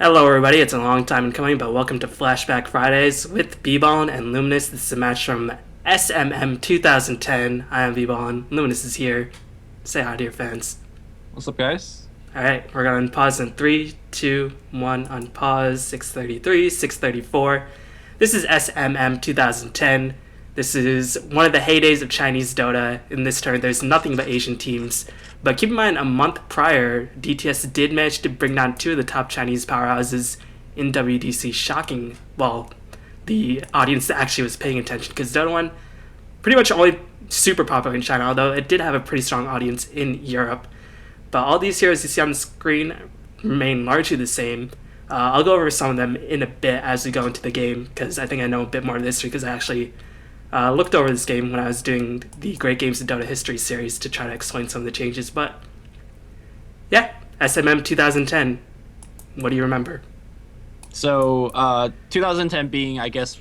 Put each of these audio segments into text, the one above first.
Hello, everybody. It's a long time in coming, but welcome to Flashback Fridays with B-Ballin and Luminous. This is a match from SMM 2010. I am B-Ballin. Luminous is here. Say hi to your fans. What's up, guys? All right, we're going to pause in 3, 2, 1, unpause, 6:33, 6:34. This is SMM 2010. This is one of the heydays of Chinese Dota. In this turn, there's nothing but Asian teams. But keep in mind, a month prior, DTS did manage to bring down two of the top Chinese powerhouses in WDC, shocking, well, the audience that actually was paying attention, because Dota 1 pretty much only super popular in China, although it did have a pretty strong audience in Europe. But all these heroes you see on the screen remain largely the same. I'll go over some of them in a bit as we go into the game, because I think I know a bit more of the history, because I actually looked over this game when I was doing the Great Games of Dota History series to try to explain some of the changes. But yeah, SMM 2010. What do you remember? So, 2010 being, I guess,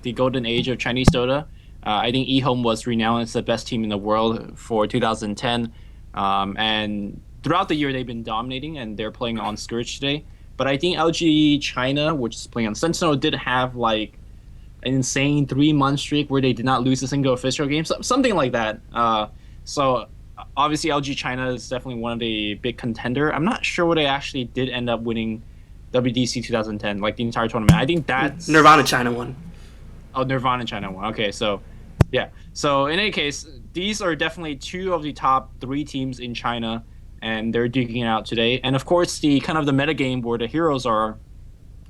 the golden age of Chinese Dota. I think EHOME was renowned as the best team in the world for 2010. And throughout the year, they've been dominating, and they're playing on Scourge today. But I think LGD China, which is playing on Sentinel, did have like an insane 3-month streak where they did not lose a single official game, something like that. So obviously LG China is definitely one of the big contender. I'm not sure what they actually did end up winning WDC 2010, like the entire tournament. I think that's Nirvana China won. Oh, Nirvana China won. Okay, so yeah. So in any case, these are definitely two of the top 3 teams in China, and they're duking it out today. And of course, the kind of the meta game where the heroes are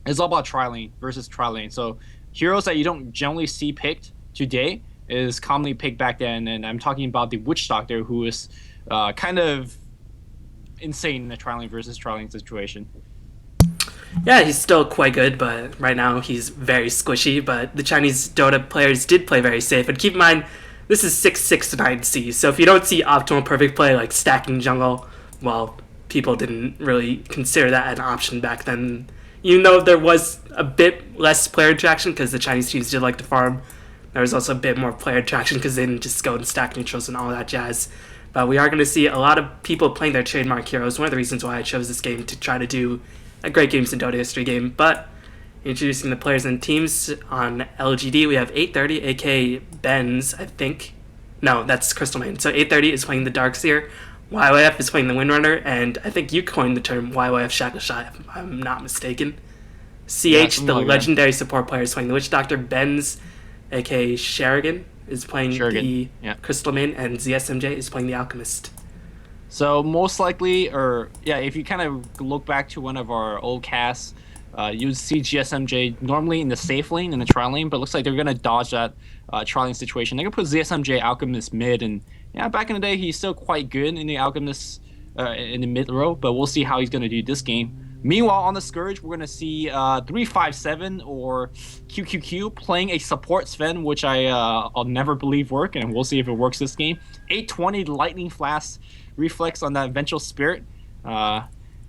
is all about tri-lane versus tri-lane. So heroes that you don't generally see picked today is commonly picked back then, and I'm talking about the Witch Doctor, who is kind of insane in the tri-lane versus tri-lane situation. Yeah, he's still quite good, but right now he's very squishy. But the Chinese Dota players did play very safe. And keep in mind, this is 669C, so if you don't see optimal perfect play like stacking jungle, well, people didn't really consider that an option back then. Even though there was a bit less player interaction because the Chinese teams did like to farm, there was also a bit more player interaction because they didn't just go and stack neutrals and all that jazz. But we are going to see a lot of people playing their trademark heroes. One of the reasons why I chose this game to try to do a Great Games in Dota history game. But introducing the players and teams on LGD, we have 830, aka Benz, I think. No, that's Crystal Main. So 830 is playing the Darkseer, YYF is playing the Windrunner, and I think you coined the term YYF Shackle Shot, if I'm not mistaken. CH, the like legendary support player, is playing the Witch Doctor. Benz, aka Sharigan, is playing the Crystal Main, and ZSMJ is playing the Alchemist. So most likely, or yeah, if you kind of look back to one of our old casts, you'd see GSMJ normally in the safe lane, in the tri lane, but it looks like they're going to dodge that tri lane situation. They're going to put ZSMJ Alchemist mid, and yeah, back in the day, he's still quite good in the Alchemist, in the mid row, but we'll see how he's going to do this game. Meanwhile, on the Scourge, we're going to see 357 or QQQ playing a support Sven, which I'll never believe work, and we'll see if it works this game. 820 Lightning Flash Reflex on that Vengeful Spirit.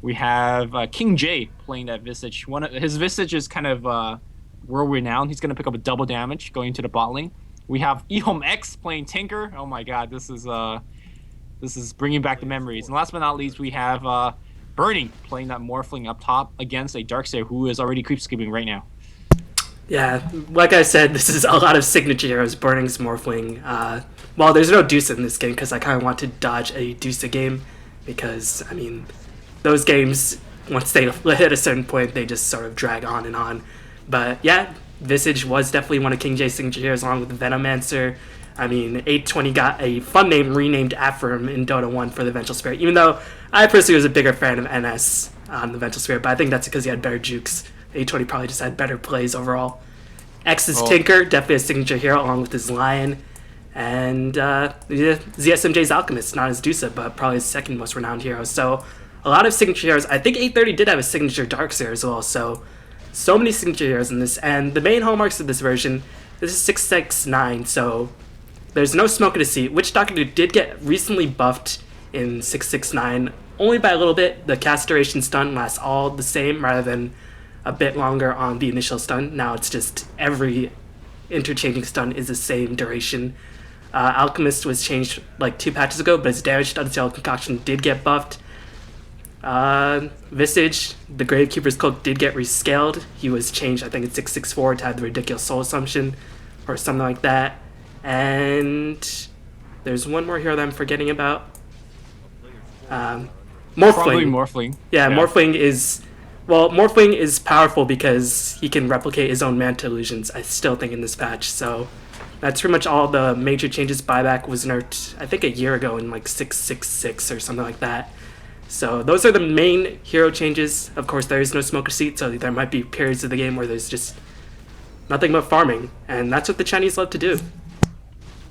We have King J playing that Visage. His Visage is kind of world-renowned. He's going to pick up a double damage going to the bot lane. We have EHOME X playing Tinker. Oh my god, this is bringing back the memories. And last but not least, we have Burning playing that Morphling up top against a Darkseer who is already creepscaping right now. Yeah, like I said, this is a lot of signature heroes. Burning's Morphling. Well, there's no Deuce in this game because I kind of want to dodge a Deuce game because, I mean, those games, once they hit a certain point, they just sort of drag on and on. But yeah, Visage was definitely one of King J's signature heroes along with the Venomancer. I mean, 820 got a fun name renamed after him in Dota 1 for the Vengeful Spirit, even though I personally was a bigger fan of NS on the Vengeful Spirit, but I think that's because he had better jukes. 820 probably just had better plays overall. X's Tinker, definitely a signature hero along with his Lion. And ZSMJ's Alchemist, not his Dusa, but probably his second most renowned hero. So a lot of signature heroes. I think 830 did have a signature Darkseer as well, so many signature heroes in this. And the main hallmarks of this version, this is 669, so there's no smoke in the seat. Witch Doctor did get recently buffed in 669, only by a little bit. The cast duration stun lasts all the same rather than a bit longer on the initial stun. Now it's just every interchanging stun is the same duration. Alchemist was changed like 2 patches ago, but his damage stun cell concoction did get buffed. Visage, the Gravekeeper's Cloak did get rescaled. He was changed, I think it's 664 to have the ridiculous Soul Assumption or something like that. And there's one more hero that I'm forgetting about. Morphling. Probably Morphling. Yeah, Morphling is... Well, Morphling is powerful because he can replicate his own Manta Illusions, I still think, in this patch. So that's pretty much all the major changes. Buyback was nerfed, I think, a year ago in like 666 or something like that. So those are the main hero changes. Of course, there is no Smoker Seat, so there might be periods of the game where there's just nothing but farming. And that's what the Chinese love to do.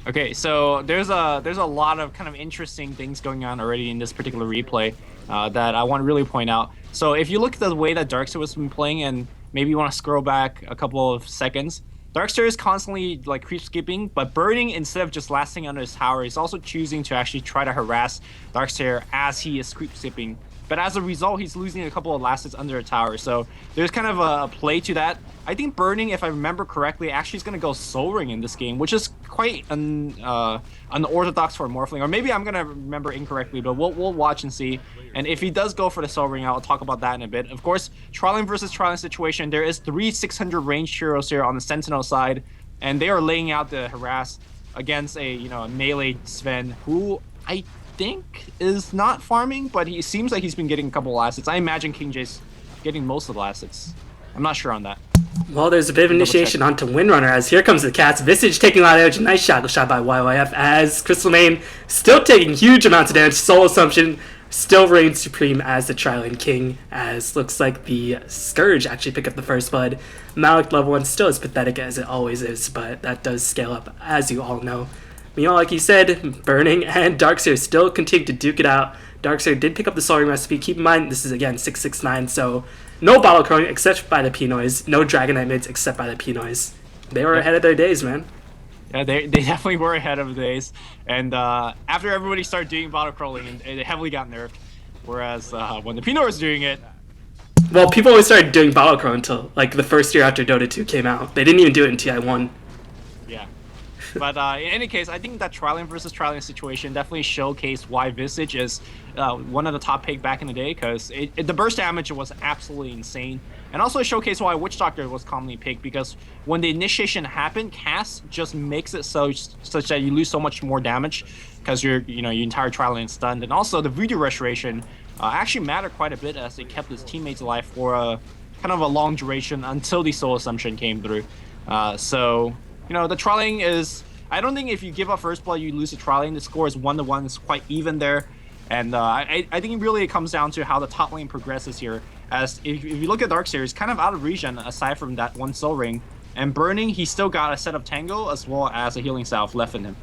Okay, so there's a lot of kind of interesting things going on already in this particular replay that I want to really point out. So if you look at the way that Darkseer has been playing, and maybe you want to scroll back a couple of seconds, Darkseer is constantly like creep skipping, but Burning, instead of just lasting under his tower, is also choosing to actually try to harass Darkseer as he is creep skipping. But as a result, he's losing a couple of lasts under a tower. So there's kind of a play to that. I think Burning, if I remember correctly, actually is going to go Soul Ring in this game, which is quite unorthodox for Morphling. Or maybe I'm going to remember incorrectly, but we'll watch and see. And if he does go for the Soul Ring, I'll talk about that in a bit. Of course, Trialing versus Trialing situation, there is 3 600 range heroes here on the Sentinel side, and they are laying out the harass against a melee Sven, who I think is not farming, but he seems like he's been getting a couple of assets. I imagine King J's getting most of the assets. I'm not sure on that. Well, there's a bit of initiation onto Windrunner as here comes the Cats. Visage taking a lot of damage. Nice shot by YYF as Crystal Main still taking huge amounts of damage. Soul Assumption still reigns supreme as the Trialing King, as looks like the Scourge actually pick up the first blood. Malik level 1 still as pathetic as it always is, but that does scale up, as you all know. Like you said, Burning and Darkseer still continue to duke it out. Darkseer did pick up the Soul Ring recipe. Keep in mind, this is again 669, so no Bottle Crowing except by the P-Noise. No Dragonite mids except by the P-Noise. They were ahead of their days, man. Yeah, they definitely were ahead of the days. And after everybody started doing Bottle Crawling, it heavily got nerfed. Whereas when the P-Noise was doing it... Well, people only started doing Bottle Crow until like the first year after Dota 2 came out. They didn't even do it in TI1. Yeah. But in any case, I think that Trialing versus Trialing situation definitely showcased why Visage is one of the top pick back in the day, because the burst damage was absolutely insane. And also showcased why Witch Doctor was commonly picked, because when the initiation happened, cast just makes it such that you lose so much more damage because your entire Trialing is stunned. And also the Voodoo Restoration actually mattered quite a bit, as it kept his teammates alive for a kind of a long duration until the Soul Assumption came through. So the Trialing is... I don't think if you give up first blood, you lose the Trialing. The score is 1-1. It's quite even there. And I think really it comes down to how the top lane progresses here. As if you look at Darkseer, he's kind of out of region aside from that one Soul Ring. And Burning, he still got a set of Tango as well as a Healing Salve left in him.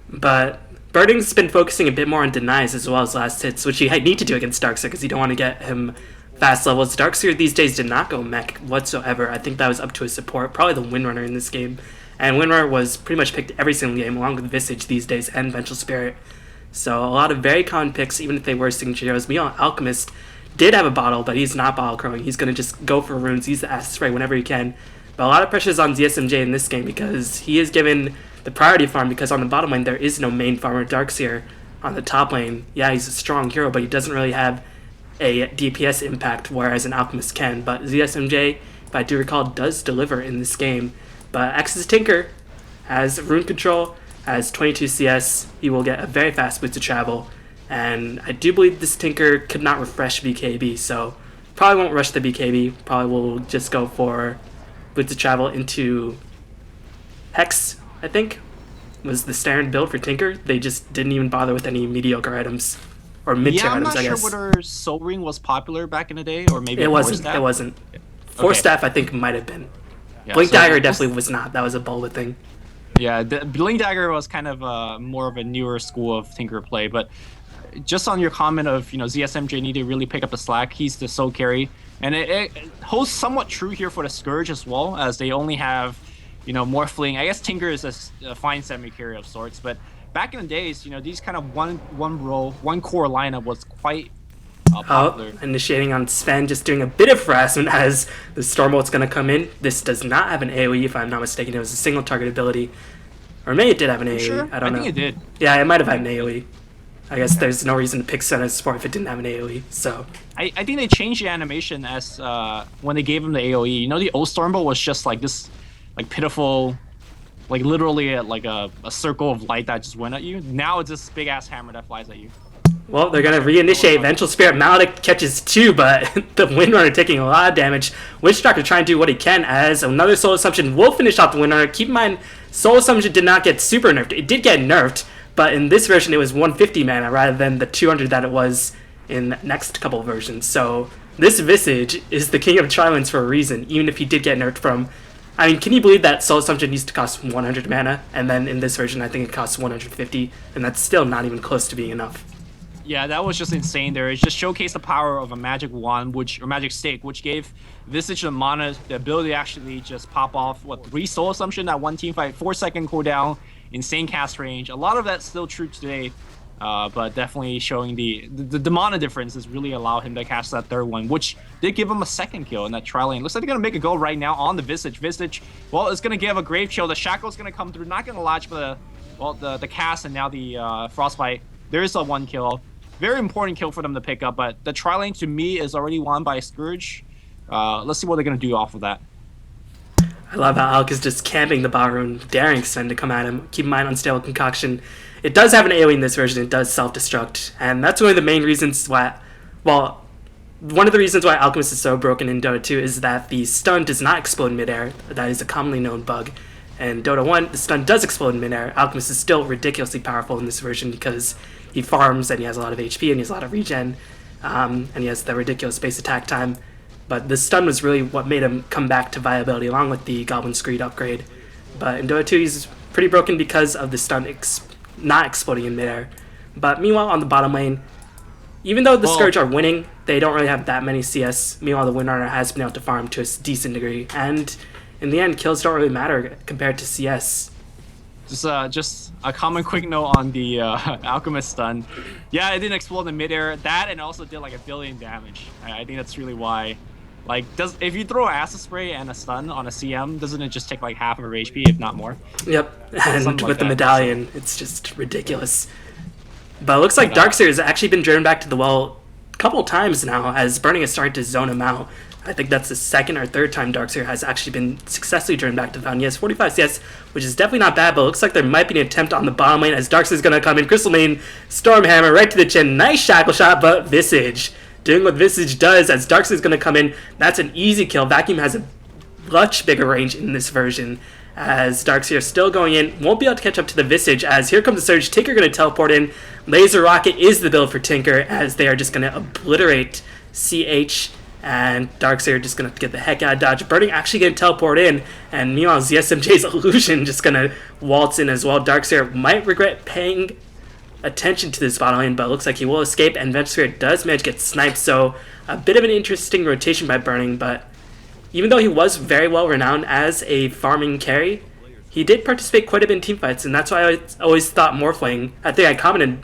But Burning's been focusing a bit more on denies as well as last hits, which you need to do against Darkseer because you don't want to get him fast levels. Darkseer these days did not go mech whatsoever. I think that was up to his support, probably the Windrunner in this game. And Windrunner was pretty much picked every single game, along with Visage these days and Vengeful Spirit. So a lot of very common picks, even if they were signature heroes. Alchemist did have a bottle, but he's not bottle crowing. He's going to just go for runes, use the acid spray whenever he can. But a lot of pressure is on ZSMJ in this game because he is given the priority farm, because on the bottom lane there is no main farmer. Darkseer on the top lane, yeah, he's a strong hero, but he doesn't really have a DPS impact, whereas an Alchemist can. But ZSMJ, if I do recall, does deliver in this game. But X's Tinker has rune control, has 22 CS. He will get a very fast boost of travel. And I do believe this Tinker could not refresh BKB, so probably won't rush the BKB. Probably will just go for boost of travel into Hex, I think, was the standard build for Tinker. They just didn't even bother with any mediocre items. Or mid-tier items, I guess. I'm not sure whether Soul Ring was popular back in the day, or maybe it wasn't. It wasn't. Force Staff, I think, might have been. Yeah, Blink Dagger definitely was not. That was a Bullet thing. Yeah, the Blink Dagger was kind of more of a newer school of Tinker play. But just on your comment of ZSMJ need to really pick up the slack, he's the sole carry, and it holds somewhat true here for the Scourge as well, as they only have Morphling. I guess Tinker is a fine semi carry of sorts, but back in the days, these kind of one core lineup was quite popular. Initiating on Sven, just doing a bit of harassment as the Storm ult's going to come in. This does not have an AoE, if I'm not mistaken. It was a single target ability. Or maybe it did have an AoE. Sure? I don't know. I think it did. Yeah, it might have had an AoE. I guess there's no reason to pick Sun as support if it didn't have an AoE. So I think they changed the animation as when they gave him the AoE. You know, the old Stormbolt was just like this, like pitiful, like literally a circle of light that just went at you. Now it's this big ass hammer that flies at you. well, they're gonna reinitiate Vengeful Spirit. Maledict catches 2, but the Windrunner taking a lot of damage. Witch Doctor trying to do what he can as another Soul Assumption will finish off the Windrunner. Keep in mind, Soul Assumption did not get super nerfed. It did get nerfed, but in this version it was 150 mana rather than the 200 that it was in next couple versions. So this Visage is the king of Trilands for a reason, even if he did get nerfed from... I mean, can you believe that Soul Assumption used to cost 100 mana, and then in this version I think it costs 150, and that's still not even close to being enough. Yeah, that was just insane there. It just showcased the power of a magic wand, or magic stake, which gave Visage the mana, the ability to actually just pop off, 3 Soul Assumption that one team fight, 4-second cooldown, insane cast range. A lot of that's still true today, but definitely showing the mana differences really allow him to cast that third one, which did give him a second kill in that trial lane. Looks like they're going to make a go right now on the Visage. Visage, well, it's going to give a Grave Chill. The Shackle's going to come through, not going to latch, but the cast and now the Frostbite. There is a 1 kill. Very important kill for them to pick up, but the tri lane to me is already won by Scourge. Let's see what they're going to do off of that. I love how Alk is just camping the Barroon, daring Sun to come at him. Keep in mind, Unstable Concoction. It does have an AoE in this version, it does self-destruct, and that's one of the main reasons why, well, one of the reasons why Alchemist is so broken in Dota 2 is that the stun does not explode in midair. That is a commonly known bug. And Dota 1, the stun does explode in midair. Alchemist is still ridiculously powerful in this version because he farms and he has a lot of HP and he has a lot of regen, and he has the ridiculous base attack time. But the stun was really what made him come back to viability along with the Goblin Screed upgrade. But in Dota 2 he's pretty broken because of the stun not exploding in midair. But meanwhile on the bottom lane, even though the Scourge are winning, they don't really have that many CS. Meanwhile the Windrunner has been able to farm to a decent degree. And in the end, kills don't really matter compared to CS. Just a common quick note on the Alchemist stun. Yeah, it didn't explode in midair. That and also did like 1 billion damage. I think that's really why. Like, if you throw acid spray and a stun on a CM, doesn't it just take like half of her HP, if not more? Yep, and with the medallion, it's just ridiculous. But it looks like Darkseer has actually been driven back to the well a couple times now, as Burning has started to zone him out. I think that's the second or third time Darkseer has actually been successfully driven back to the fountain. He has 45 CS, which is definitely not bad, but it looks like there might be an attempt on the bottom lane as Darkseer's going to come in. Crystal Main, Stormhammer right to the chin. Nice shackle shot, but Visage doing what Visage does as Darkseer's going to come in. That's an easy kill. Vacuum has a much bigger range in this version as Darkseer still going in. Won't be able to catch up to the Visage as here comes the Surge. Tinker going to teleport in. Laser Rocket is the build for Tinker as they are just going to obliterate CH. And Darkseer just going to get the heck out of dodge. Burning actually going to teleport in. And meanwhile, ZSMJ's Illusion just going to waltz in as well. Darkseer might regret paying attention to this bottom lane, but it looks like he will escape. And Vengeful does manage to get sniped. So a bit of an interesting rotation by Burning. But even though he was very well renowned as a farming carry, he did participate quite a bit in teamfights. And that's why I always thought Morphling, I think I commented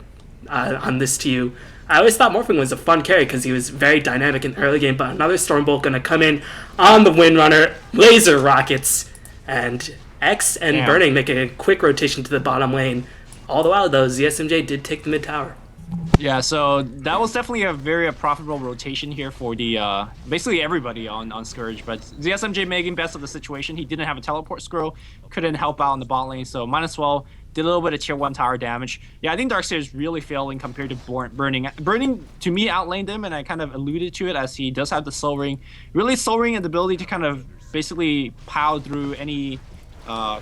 on this to you, I always thought Morphling was a fun carry because he was very dynamic in the early game, but another Stormbolt going to come in on the Windrunner, laser rockets, and X and Burning make a quick rotation to the bottom lane. All the while, though, ZSMJ did take the mid tower. Yeah, so that was definitely a very profitable rotation here for the basically everybody on Scourge, but ZSMJ making best of the situation. He didn't have a teleport scroll, couldn't help out in the bot lane, so might as well did a little bit of tier 1 tower damage. Yeah, I think Darkseer is really failing compared to Burning. Burning, to me, outlaned him, and I kind of alluded to it as he does have the Soul Ring. Really, Soul Ring and the ability to kind of basically plow through any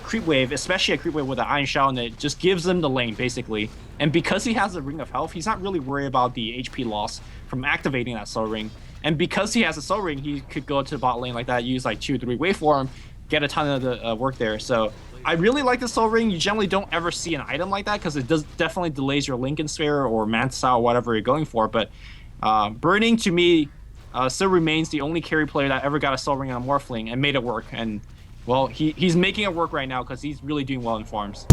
creep wave, especially a creep wave with an Iron Shell, and it just gives him the lane, basically. And because he has a Ring of Health, he's not really worried about the HP loss from activating that Soul Ring. And because he has a Soul Ring, he could go to the bot lane like that, use like 2-3 waveform, get a ton of the work there. So I really like the Soul Ring. You generally don't ever see an item like that because it does definitely delays your Lincoln Sphere or Mantis or whatever you're going for. But Burning, to me, still remains the only carry player that ever got a Soul Ring on Morphling and made it work. And well, he's making it work right now because he's really doing well in farms.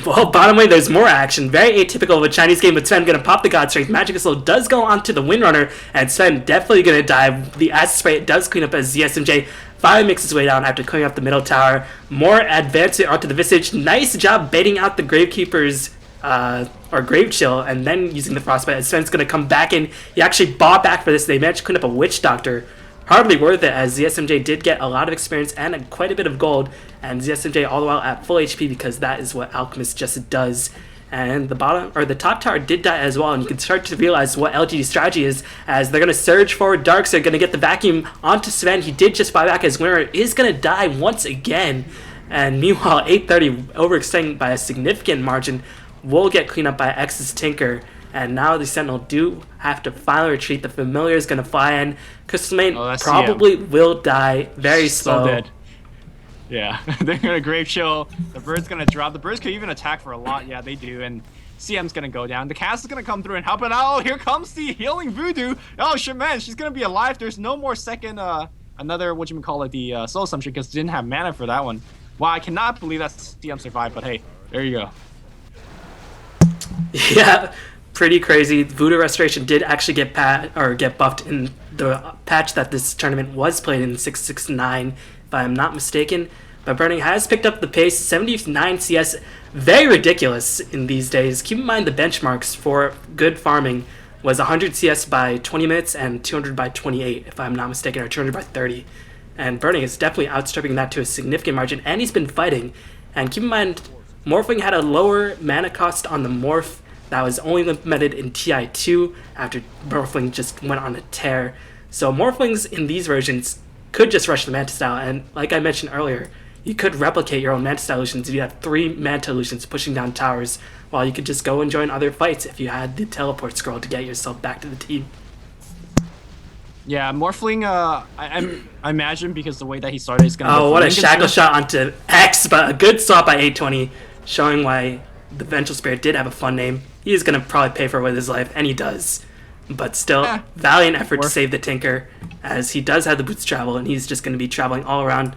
Well, bottom lane, there's more action. Very atypical of a Chinese game, but Sven going to pop the God Strength. Magic Missile does go onto the Windrunner, and Sven definitely going to die. The Acid Spray does clean up as ZSMJ finally makes his way down after clearing up the middle tower. More advancement onto the Visage. Nice job baiting out the Gravekeeper's or Grave Chill, and then using the Frostbite. And Sven's going to come back in. He actually bought back for this. They managed to clean up a Witch Doctor. Hardly worth it, as ZSMJ did get a lot of experience and quite a bit of gold, and ZSMJ all the while at full HP because that is what Alchemist just does. And the top tower did die as well, and you can start to realize what LGD.Sgty is, as they're going to surge forward. Darks are going to get the vacuum onto Sven. He did just buy back his winner, is going to die once again. And meanwhile, 830, overextending by a significant margin, will get cleaned up by X's Tinker. And now the Sentinel do have to finally retreat. The Familiar is going to fly in. Crystal Main probably will die very slow. So dead. Yeah, they're going to Grave Chill. The Bird's going to drop. The Birds could even attack for a lot. Yeah, they do. And CM's going to go down. The cast is going to come through and help it out. Oh, here comes the healing Voodoo. Oh, shit, man. She's going to be alive. There's no more second, another, the Soul Assumption, because didn't have mana for that one. Wow, I cannot believe that CM survived, but hey, there you go. Yeah, pretty crazy. Voodoo Restoration did actually get buffed in the patch that this tournament was played in 669, if I'm not mistaken. But Burning has picked up the pace, 79 CS, very ridiculous in these days. Keep in mind the benchmarks for good farming was 100 CS by 20 minutes and 200 by 28, if I'm not mistaken, or 200 by 30. And Burning is definitely outstripping that to a significant margin, and he's been fighting. And keep in mind, Morphling had a lower mana cost on the Morph that was only implemented in TI2 after Morphling just went on a tear. So Morphlings in these versions could just rush the Manta Style, and like I mentioned earlier, you could replicate your own Manta Style illusions if you have 3 Manta illusions pushing down towers, while you could just go and join other fights if you had the teleport scroll to get yourself back to the team. Yeah, Morphling, I imagine because the way that he started is going to what a shackle shot onto X, but a good swap by 820, showing why the Vengeful Spirit did have a fun name. He is going to probably pay for it with his life, and he does. But still, valiant effort to save the Tinker, as he does have the boots travel, and he's just going to be traveling all around.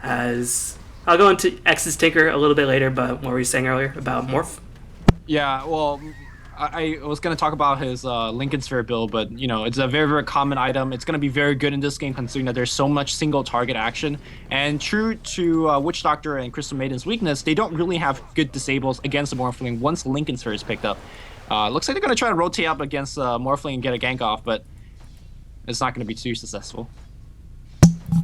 As I'll go into X's Tinker a little bit later, but what were you saying earlier about Morph? Yeah, well, I was going to talk about his Lincoln Sphere build, but, you know, it's a very, very common item. It's going to be very good in this game considering that there's so much single target action. And true to Witch Doctor and Crystal Maiden's weakness, they don't really have good disables against the Morphling once Lincoln Sphere is picked up. Looks like they're going to try to rotate up against Morphling and get a gank off, but it's not going to be too successful.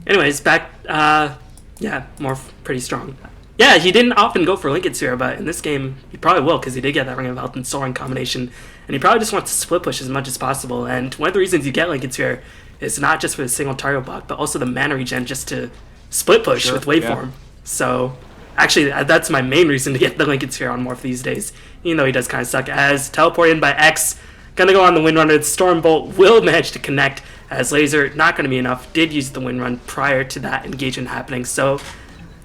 Anyways, back, yeah, Morph pretty strong. Yeah, he didn't often go for Lincoln Sphere, but in this game, he probably will, because he did get that Ring of Health and Soaring combination, and he probably just wants to split push as much as possible. And one of the reasons you get Lincoln Sphere is not just for the single target block, but also the mana regen just to split push with Waveform. Yeah. So, actually, that's my main reason to get the Lincoln Sphere on Morph these days, even though he does kind of suck. As teleported in by X, gonna go on the Windrunner. The Stormbolt will manage to connect, as Laser, not gonna be enough, did use the Windrun prior to that engagement happening. So,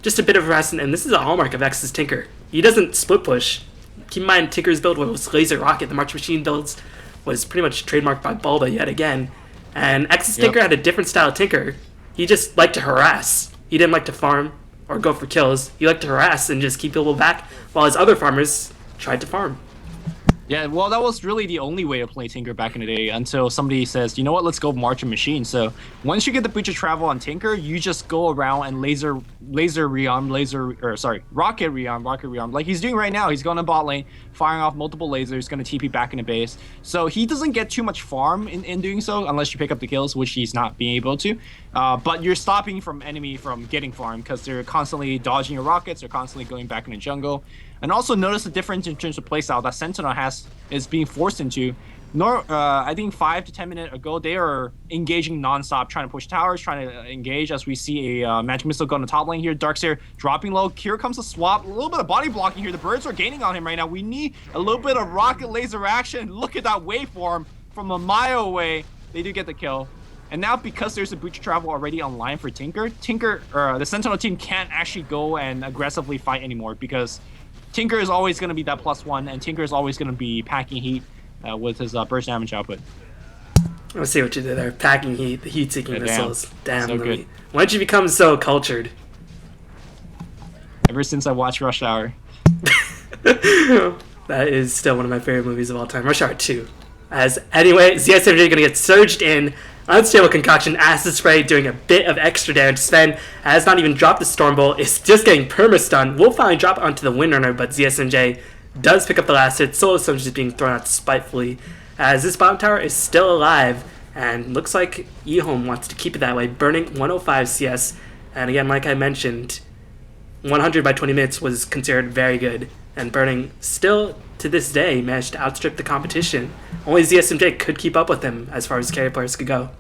just a bit of rest, and this is a hallmark of X's Tinker. He doesn't split push. Keep in mind, Tinker's build was Laser Rocket. The March Machine builds was pretty much trademarked by Bulba yet again. And X's Tinker had a different style of Tinker. He just liked to harass. He didn't like to farm or go for kills. He liked to harass and just keep people back, while his other farmers tried to farm. Yeah, well, that was really the only way to play Tinker back in the day until somebody says, you know what, let's go March and Machine. So once you get the Breach of Travel on Tinker, you just go around and rocket rearm, like he's doing right now. He's going to bot lane, firing off multiple lasers, going to TP back in the base. So he doesn't get too much farm in doing so, unless you pick up the kills, which he's not being able to. But you're stopping enemy from getting farm, because they're constantly dodging your rockets, they're constantly going back in the jungle. And also notice the difference in terms of playstyle that Sentinel is being forced into. I think 5 to 10 minutes ago, they are engaging non-stop, trying to push towers, trying to engage, as we see a Magic Missile go on the top lane here. Darkseer dropping low. Here comes a swap. A little bit of body blocking here. The Birds are gaining on him right now. We need a little bit of rocket laser action. Look at that waveform from a mile away. They do get the kill. And now, because there's a Breach of Travel already online for Tinker, the Sentinel team can't actually go and aggressively fight anymore, because Tinker is always going to be that +1, and Tinker is always going to be packing heat with his burst damage output. Let's see what you did there. Packing heat, the heat-seeking missiles. Damn, so Louis. Why did you become so cultured? Ever since I watched Rush Hour. That is still one of my favorite movies of all time. Rush Hour 2. Anyway, ZSMJ going to get surged in. Unstable Concoction, Acid Spray doing a bit of extra damage. Sven has not even dropped the Stormbolt. It's just getting perma-stun. Will finally drop it onto the Windrunner, but ZSMJ does pick up the last hit. Solo Sum just being thrown out spitefully, as this bottom tower is still alive, and looks like EHOME wants to keep it that way, burning 105 CS. And again, like I mentioned, 100 by 20 minutes was considered very good, and burning still to this day managed to outstrip the competition. Only ZSMJ could keep up with him as far as carry players could go.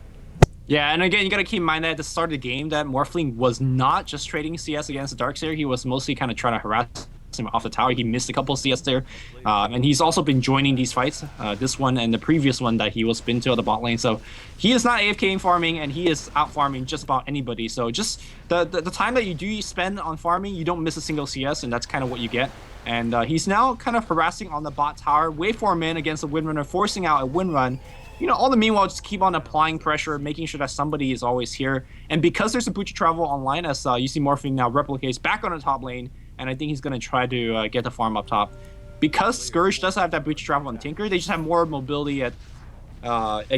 Yeah, and again, you got to keep in mind that at the start of the game, that Morphling was not just trading CS against the Darkseer. He was mostly kind of trying to harass him off the tower. He missed a couple of CS there, and he's also been joining these fights, this one and the previous one that he was been to on the bot lane. So he is not AFKing farming, and he is out farming just about anybody. So just the time that you do spend on farming, you don't miss a single CS, and that's kind of what you get. And he's now kind of harassing on the bot tower, wait for him in against a windrunner, forcing out a wind run. You know, all the meanwhile, just keep on applying pressure, making sure that somebody is always here. And because there's a Butcher Travel online, as you see Morphling now replicates back on the top lane, and I think he's going to try to get the farm up top. Because Scourge does have that Butcher Travel on Tinker, they just have more mobility at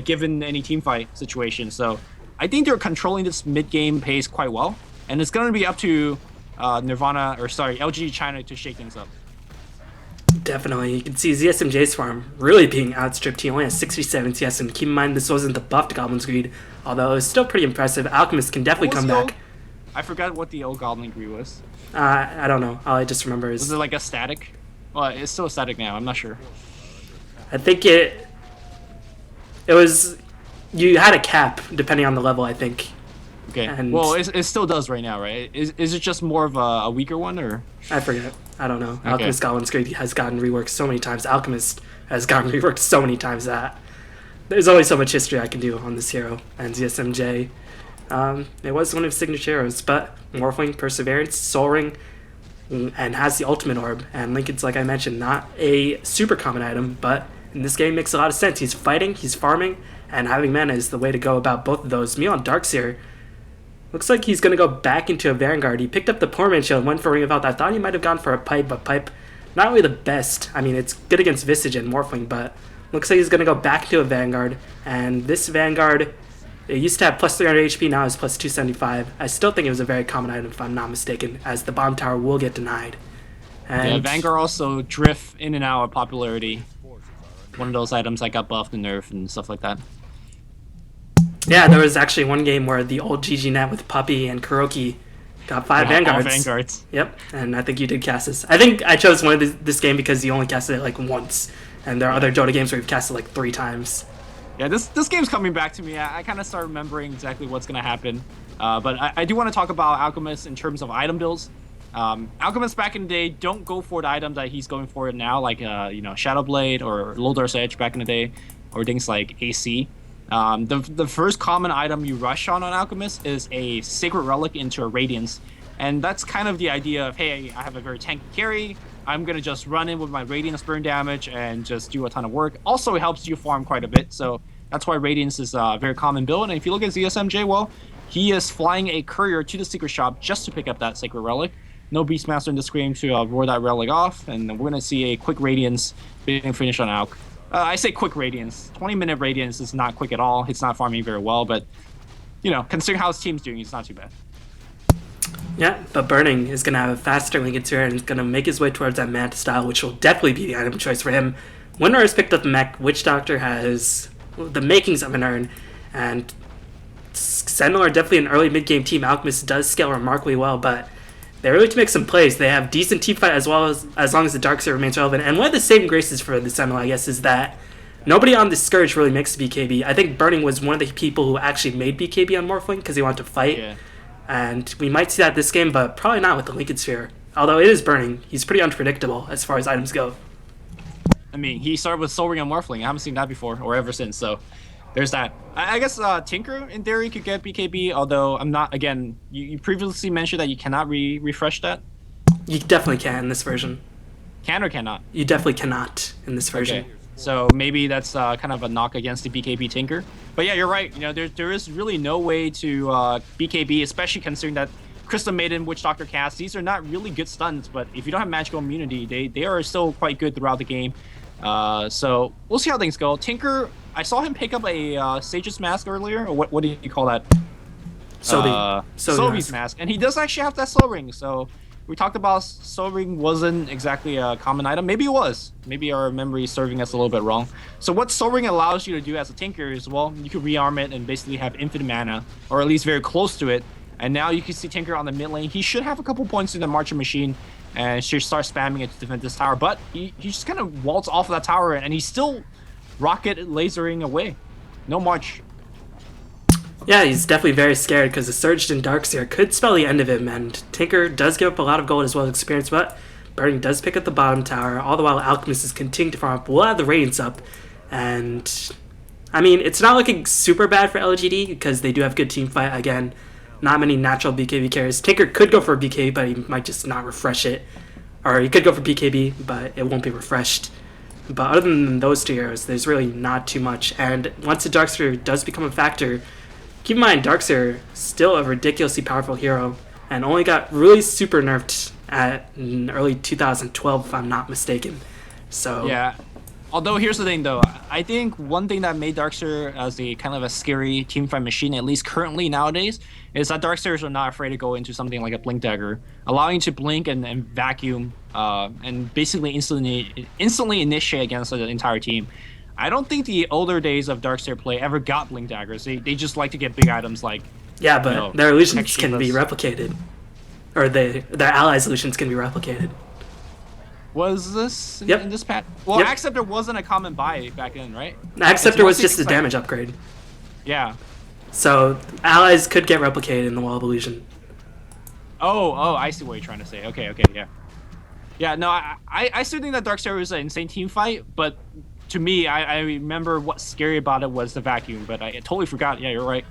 given any teamfight situation. So I think they're controlling this mid-game pace quite well. And it's going to be up to LGD China to shake things up. Definitely. You can see ZSMJ's farm really being outstripped. He only has 67 CS, and keep in mind this wasn't the buffed Goblin's Greed, although it was still pretty impressive. Alchemist can definitely come back. I forgot what the old Goblin Greed was. I don't know. All I just remember is... Was it like a static? Well, it's still a static now. I'm not sure. I think it was... You had a cap, depending on the level, I think. Okay. And well, it still does right now, right? Is it just more of a weaker one, or? I forget. I don't know. Okay. Alchemist Goblin's Greed has gotten reworked so many times. Alchemist has gotten reworked so many times that there's only so much history I can do on this hero. And ZSMJ, it was one of his signature heroes, but Morphling, Perseverance, Soul Ring, and has the ultimate orb. And Lincoln's, like I mentioned, not a super common item, but in this game makes a lot of sense. He's fighting, he's farming, and having mana is the way to go about both of those. Me on Darkseer, looks like he's going to go back into a Vanguard. He picked up the Poor Man Shield and went for Ring of Health. I thought he might have gone for a Pipe, but Pipe, not really the best. I mean, it's good against Visage and Morphling, but looks like he's going to go back into a Vanguard. And this Vanguard, it used to have plus 300 HP, now it's plus 275. I still think it was a very common item, if I'm not mistaken, as the bomb tower will get denied. And yeah, Vanguard also drift in and out of popularity. One of those items that got buffed and nerfed and stuff like that. Yeah, there was actually one game where the old GG net with Puppy and Kuroki got 5 Vanguards. All Vanguards. Yep, and I think you did cast this. I think I chose one of this game because you only casted it like once, and there are other Dota games where you've cast it like 3 times. Yeah, this game's coming back to me. I kind of start remembering exactly what's going to happen. But I do want to talk about Alchemist in terms of item builds. Alchemist back in the day, don't go for the item that he's going for now, like Shadow Blade or Luldar's Edge back in the day, or things like AC. The first common item you rush on Alchemist is a Sacred Relic into a Radiance, and that's kind of the idea of, hey, I have a very tanky carry, I'm gonna just run in with my Radiance burn damage and just do a ton of work. Also, it helps you farm quite a bit, so that's why Radiance is a very common build. And if you look at ZSMJ, well, he is flying a courier to the Secret Shop just to pick up that Sacred Relic. No Beastmaster in the Scream to roar that relic off, and we're gonna see a quick Radiance being finished on Alch. I say quick Radiance. 20-minute Radiance is not quick at all. It's not farming very well, but, considering how his team's doing, it's not too bad. Yeah, but Burning is going to have a faster Lincoln Sphere and is going to make his way towards that Manta style, which will definitely be the item choice for him. Winner has picked up the mech. Witch Doctor has the makings of an urn, and Sentinel are definitely an early mid-game team. Alchemist does scale remarkably well, but they really to make some plays. They have decent team fight as long as the Darkseer remains relevant. And one of the saving graces for the Sentinel, I guess, is that nobody on the Scourge really makes BKB. I think Burning was one of the people who actually made BKB on Morphling because he wanted to fight. Yeah. And we might see that this game, but probably not with the Lincoln Sphere. Although it is Burning, he's pretty unpredictable as far as items go. I mean, he started with Soul Ring on Morphling. I haven't seen that before or ever since, so there's that. I guess Tinker, in theory, could get BKB, although I'm not, again, you previously mentioned that you cannot refresh that? You definitely can in this version. Can or cannot? You definitely cannot in this version. Okay. So maybe that's kind of a knock against the BKB Tinker. But yeah, you're right. There is really no way to BKB, especially considering that Crystal Maiden, Witch Doctor cast, these are not really good stuns, but if you don't have magical immunity, they are still quite good throughout the game. So we'll see how things go. Tinker, I saw him pick up a Sage's Mask earlier, or what do you call that? Sobe's Mask. And he does actually have that Soul Ring, so we talked about sobering wasn't exactly a common item. Maybe it was. Maybe our memory is serving us a little bit wrong. So what sobering allows you to do as a tinker is, well, you can rearm it and basically have infinite mana, or at least very close to it. And now you can see Tinker on the mid lane. He should have a couple points in the Marcher Machine and should start spamming it to defend this tower. But he just kind of waltz off of that tower and he's still rocket lasering away. No March. Yeah, he's definitely very scared because the Surged and Darkseer could spell the end of him, and Tinker does give up a lot of gold as well as experience, but Burning does pick up the bottom tower, all the while Alchemist is continuing to farm up. We'll have the Radiance up, and I mean, it's not looking super bad for LGD because they do have good team fight. Again, not many natural BKB carries. Tinker could go for a BKB, but he might just not refresh it. Or he could go for BKB, but it won't be refreshed. But other than those two heroes, there's really not too much. And once the Darkseer does become a factor, keep in mind, Darkseer still a ridiculously powerful hero, and only got really super nerfed at early 2012, if I'm not mistaken. So yeah. Although here's the thing, though, I think one thing that made Darkseer as a kind of a scary teamfight machine, at least currently nowadays, is that Darkseers are not afraid to go into something like a Blink Dagger, allowing you to blink and vacuum, and basically instantly initiate against the entire team. I don't think the older days of Darkseer play ever got Blink Daggers. They just like to get big items like... Yeah, but their illusions can be replicated. Or their allies' illusions can be replicated. Was this in this patch? Well, Yep. Acceptor wasn't a common buy back then, right? Acceptor was just a damage upgrade. Yeah. So allies could get replicated in the Wall of Illusion. Oh, I see what you're trying to say. Okay, yeah. Yeah, no, I still think that Darkseer was an insane team fight, but to me, I remember what's scary about it was the vacuum, but I totally forgot. Yeah, you're right.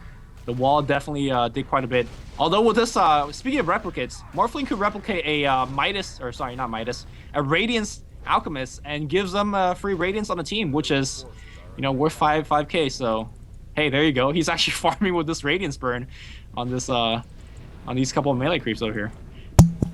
The wall definitely did quite a bit. Although with this, speaking of replicates, Morphling could replicate a a Radiance Alchemist and gives them free Radiance on the team, which is, worth 5k. So, hey, there you go. He's actually farming with this Radiance burn on this on these couple of melee creeps over here.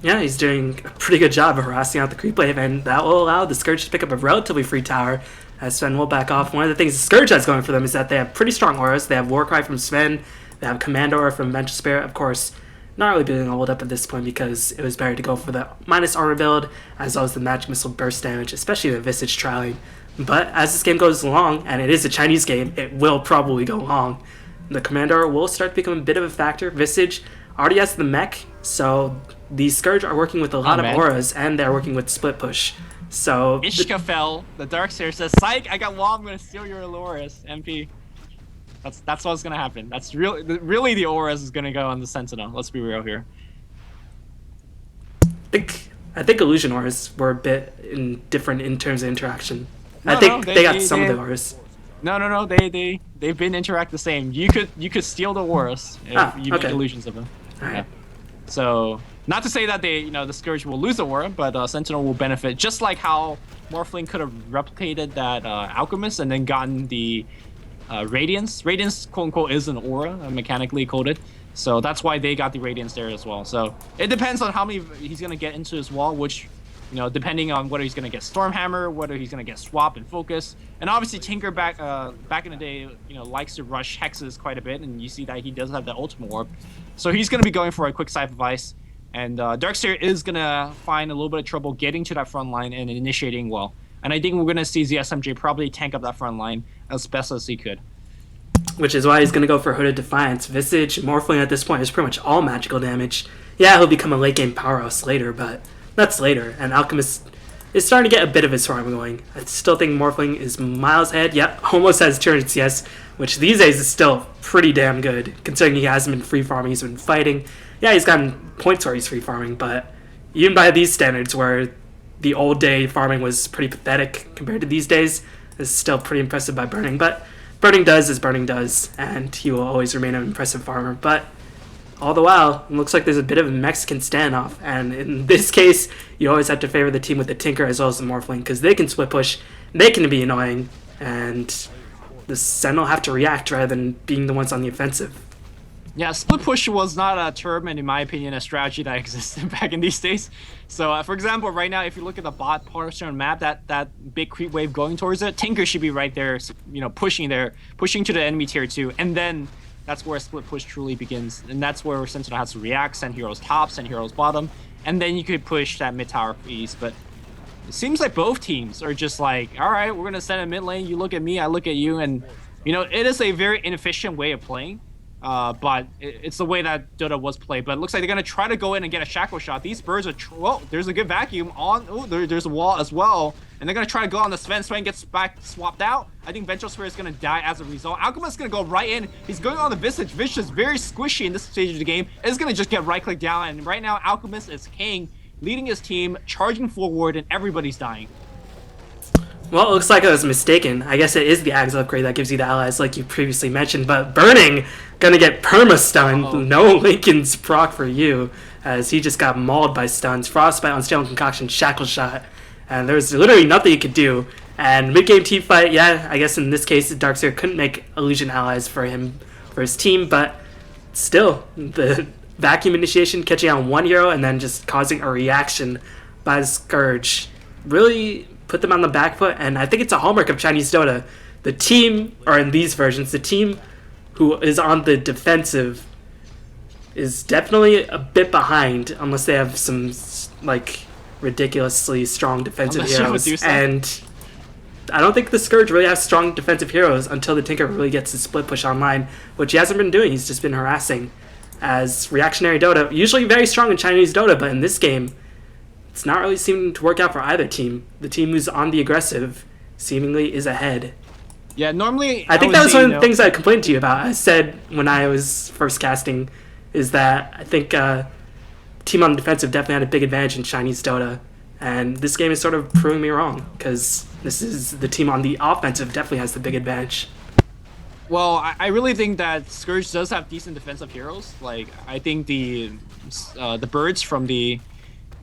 Yeah, he's doing a pretty good job of harassing out the creep wave, and that will allow the Scourge to pick up a relatively free tower as Sven will back off. One of the things the Scourge has going for them is that they have pretty strong auras. They have Warcry from Sven, they have Command Aura from Mental Spirit, of course. Not really being leveled up at this point because it was better to go for the minus armor build as well as the magic missile burst damage, especially the Visage trialing. But as this game goes along, and it is a Chinese game, it will probably go long. The Command Aura will start to become a bit of a factor. Visage already has the mech, so the Scourge are working with a lot of auras, and they're working with split push. So Ishka fell. The Darkseer says, "Psych! I got wall. I'm gonna steal your Aloris, MP." That's what's gonna happen. That's really the auras is gonna go on the Sentinel. Let's be real here. I think illusion auras were a bit different in terms of interaction. I think they got some of the auras. No. They've been interact the same. You could steal the auras if you make illusions of them. All right. So not to say that the Scourge will lose the aura, but Sentinel will benefit, just like how Morphling could have replicated that Alchemist and then gotten the Radiance. Radiance, quote unquote, is an aura, mechanically coded. So that's why they got the Radiance there as well. So it depends on how many he's gonna get into his wall, which, depending on whether he's gonna get Stormhammer, whether he's gonna get Swap and Focus. And obviously Tinker back in the day, likes to rush hexes quite a bit, and you see that he does have the ultimate warp. So he's gonna be going for a quick Scythe of Ice. And Darkseer is gonna find a little bit of trouble getting to that front line and initiating well. And I think we're gonna see ZSMJ probably tank up that front line as best as he could. Which is why he's going to go for Hooded Defiance. Visage, Morphling at this point is pretty much all magical damage. Yeah, he'll become a late game powerhouse later, but that's later. And Alchemist is starting to get a bit of his farm going. I still think Morphling is miles ahead. Yep, almost has 200 CS, which these days is still pretty damn good, considering he hasn't been free farming, he's been fighting. Yeah, he's gotten points where he's free farming, but even by these standards, where the old day farming was pretty pathetic compared to these days, is still pretty impressive by Burning. But Burning does as Burning does, and he will always remain an impressive farmer. But all the while, it looks like there's a bit of a Mexican standoff, and in this case, you always have to favor the team with the Tinker as well as the Morphling, because they can split push, they can be annoying, and the Sentinel have to react rather than being the ones on the offensive. Yeah, split push was not a term, and in my opinion, a strategy that existed back in these days. So, for example, right now, if you look at the bot portion of the map, that big creep wave going towards it, Tinker should be right there, pushing to the enemy tier 2, and then that's where split push truly begins, and that's where Sentinel has to react, send heroes top, send heroes bottom, and then you could push that mid tower east. But it seems like both teams are just like, all right, we're gonna send a mid lane. You look at me, I look at you, and it is a very inefficient way of playing. But it's the way that Dota was played. But it looks like they're gonna try to go in and get a shackle shot. These birds are well. There's a good vacuum on. Oh, there's a wall as well, and they're gonna try to go on the Sven. Sven gets back swapped out. I think Ventral Spirit is gonna die as a result. Alchemist is gonna go right in. He's going on the Visage. Visage is very squishy in this stage of the game. It's gonna just get right click down, and right now Alchemist is king, leading his team, charging forward, and everybody's dying. Well, it looks like I was mistaken. I guess it is the Ags upgrade that gives you the allies, like you previously mentioned. But Burning gonna get perma-stunned. Uh-oh. No Lincoln's proc for you, as he just got mauled by stuns. Frostbite on Steel Concoction, Shackle Shot, and there's literally nothing you could do. And mid-game team fight, yeah, I guess in this case, Darkseer couldn't make Illusion allies for his team, but still, the vacuum initiation catching on one hero and then just causing a reaction by the Scourge really put them on the back foot, and I think it's a hallmark of Chinese Dota. The team, or in these versions, the team who is on the defensive is definitely a bit behind unless they have some like ridiculously strong defensive heroes. And I don't think the Scourge really has strong defensive heroes until the Tinker really gets his split push online, which he hasn't been doing. He's just been harassing as reactionary Dota, usually very strong in Chinese Dota, but in this game it's not really seeming to work out for either team. The team who's on the aggressive seemingly is ahead. Yeah, normally I think that was one of the things I complained to you about. I said when I was first casting is that I think team on the defensive definitely had a big advantage in Chinese Dota, and this game is sort of proving me wrong because this is the team on the offensive definitely has the big advantage. Well, I really think that Scourge does have decent defensive heroes. Like I think the birds from the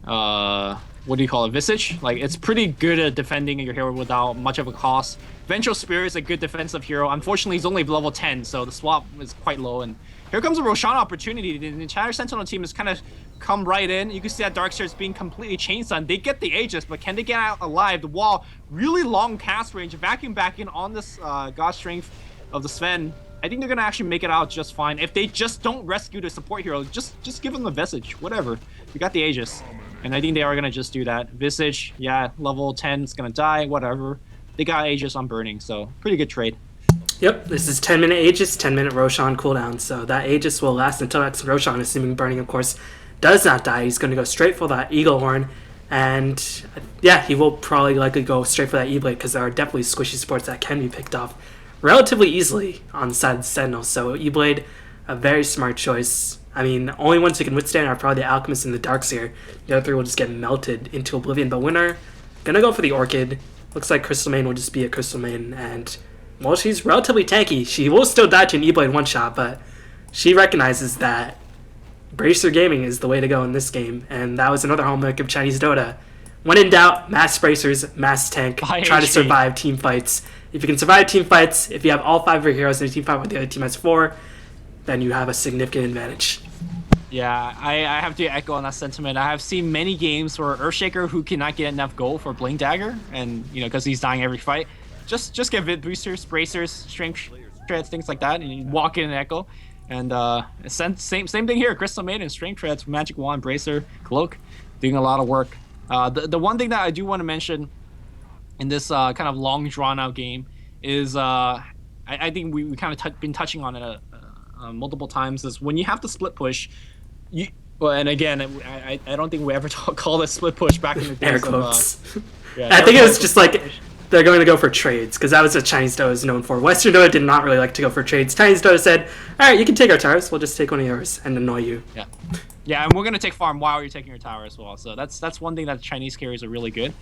what do you call it, Visage? Like, it's pretty good at defending your hero without much of a cost. Ventral Spirit is a good defensive hero. Unfortunately, he's only level 10, so the swap is quite low. And here comes a Roshan opportunity. The entire Sentinel team has kind of come right in. You can see that Darkseer is being completely chainstunned. They get the Aegis, but can they get out alive? The wall, really long cast range, vacuum back in on this God Strength of the Sven. I think they're gonna actually make it out just fine. If they just don't rescue the support hero, just give them the Visage, whatever. You got the Aegis. And I think they are going to just do that. Visage, yeah, level 10 is going to die, whatever. They got Aegis on Burning, so pretty good trade. Yep, this is 10-minute Aegis, 10-minute Roshan cooldown. So that Aegis will last until next Roshan, assuming Burning, of course, does not die. He's going to go straight for that Eagle Horn. And yeah, he will probably likely go straight for that E-Blade because there are definitely squishy supports that can be picked off relatively easily on the side of the Sentinel. So E-Blade, a very smart choice. I mean, the only ones who can withstand are probably the Alchemist and the Darkseer. The other three will just get melted into oblivion. But winner, gonna go for the Orchid. Looks like Crystal Main will just be a Crystal Main. And, well, she's relatively tanky. She will still die to an E-Blade one-shot, but she recognizes that Bracer Gaming is the way to go in this game. And that was another hallmark of Chinese Dota. When in doubt, mass bracers, mass tank, try to survive team fights. If you can survive team fights, if you have all 5 of your heroes in a team fight where the other team has 4, then you have a significant advantage. Yeah, I have to echo on that sentiment. I have seen many games where Earthshaker, who cannot get enough gold for Blink Dagger, and because he's dying every fight, just get Vid boosters, bracers, strength treads, things like that, and you walk in and echo. And same thing here. Crystal Maiden, strength treads, magic wand, bracer, cloak, doing a lot of work. The one thing that I do want to mention in this kind of long drawn out game is I think we kind of been touching on it multiple times, is when you have the split push. And again, I don't think we ever called it split push back in the days. Air quotes. I think it was just like they're going to go for trades because that was what Chinese Dota is known for. Western Dota did not really like to go for trades. Chinese Dota said, "All right, you can take our towers. We'll just take one of yours and annoy you." Yeah, and we're gonna take farm while you're taking your tower as well. So that's one thing that Chinese carries are really good.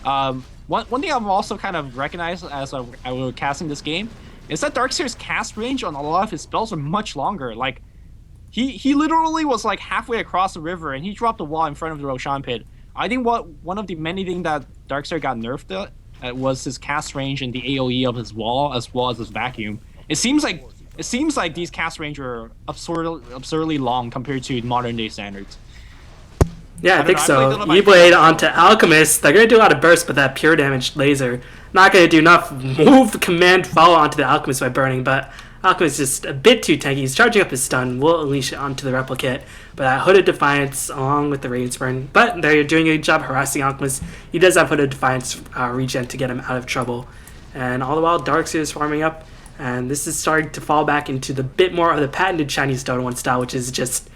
One thing I've also kind of recognized as I was casting this game is that Darkseer's cast range on a lot of his spells are much longer. Like, he literally was like halfway across the river and he dropped a wall in front of the Roshan pit. I think one of the many things that Darkseer got nerfed at was his cast range and the AoE of his wall as well as his vacuum. It seems like these cast range are absurdly long compared to modern day standards. Yeah, I think so. E-Blade onto Alchemist. They're going to do a lot of burst, but that pure damage laser not going to do enough. Move, command, follow onto the Alchemist by burning, but Alchemist is just a bit too tanky. He's charging up his stun. Will unleash it onto the replicate. But that Hooded Defiance along with the Radiant Burn. But they're doing a good job harassing Alchemist. He does have Hooded Defiance regen to get him out of trouble. And all the while, Darkseer is farming up. And this is starting to fall back into the bit more of the patented Chinese Dota 1 style, which is just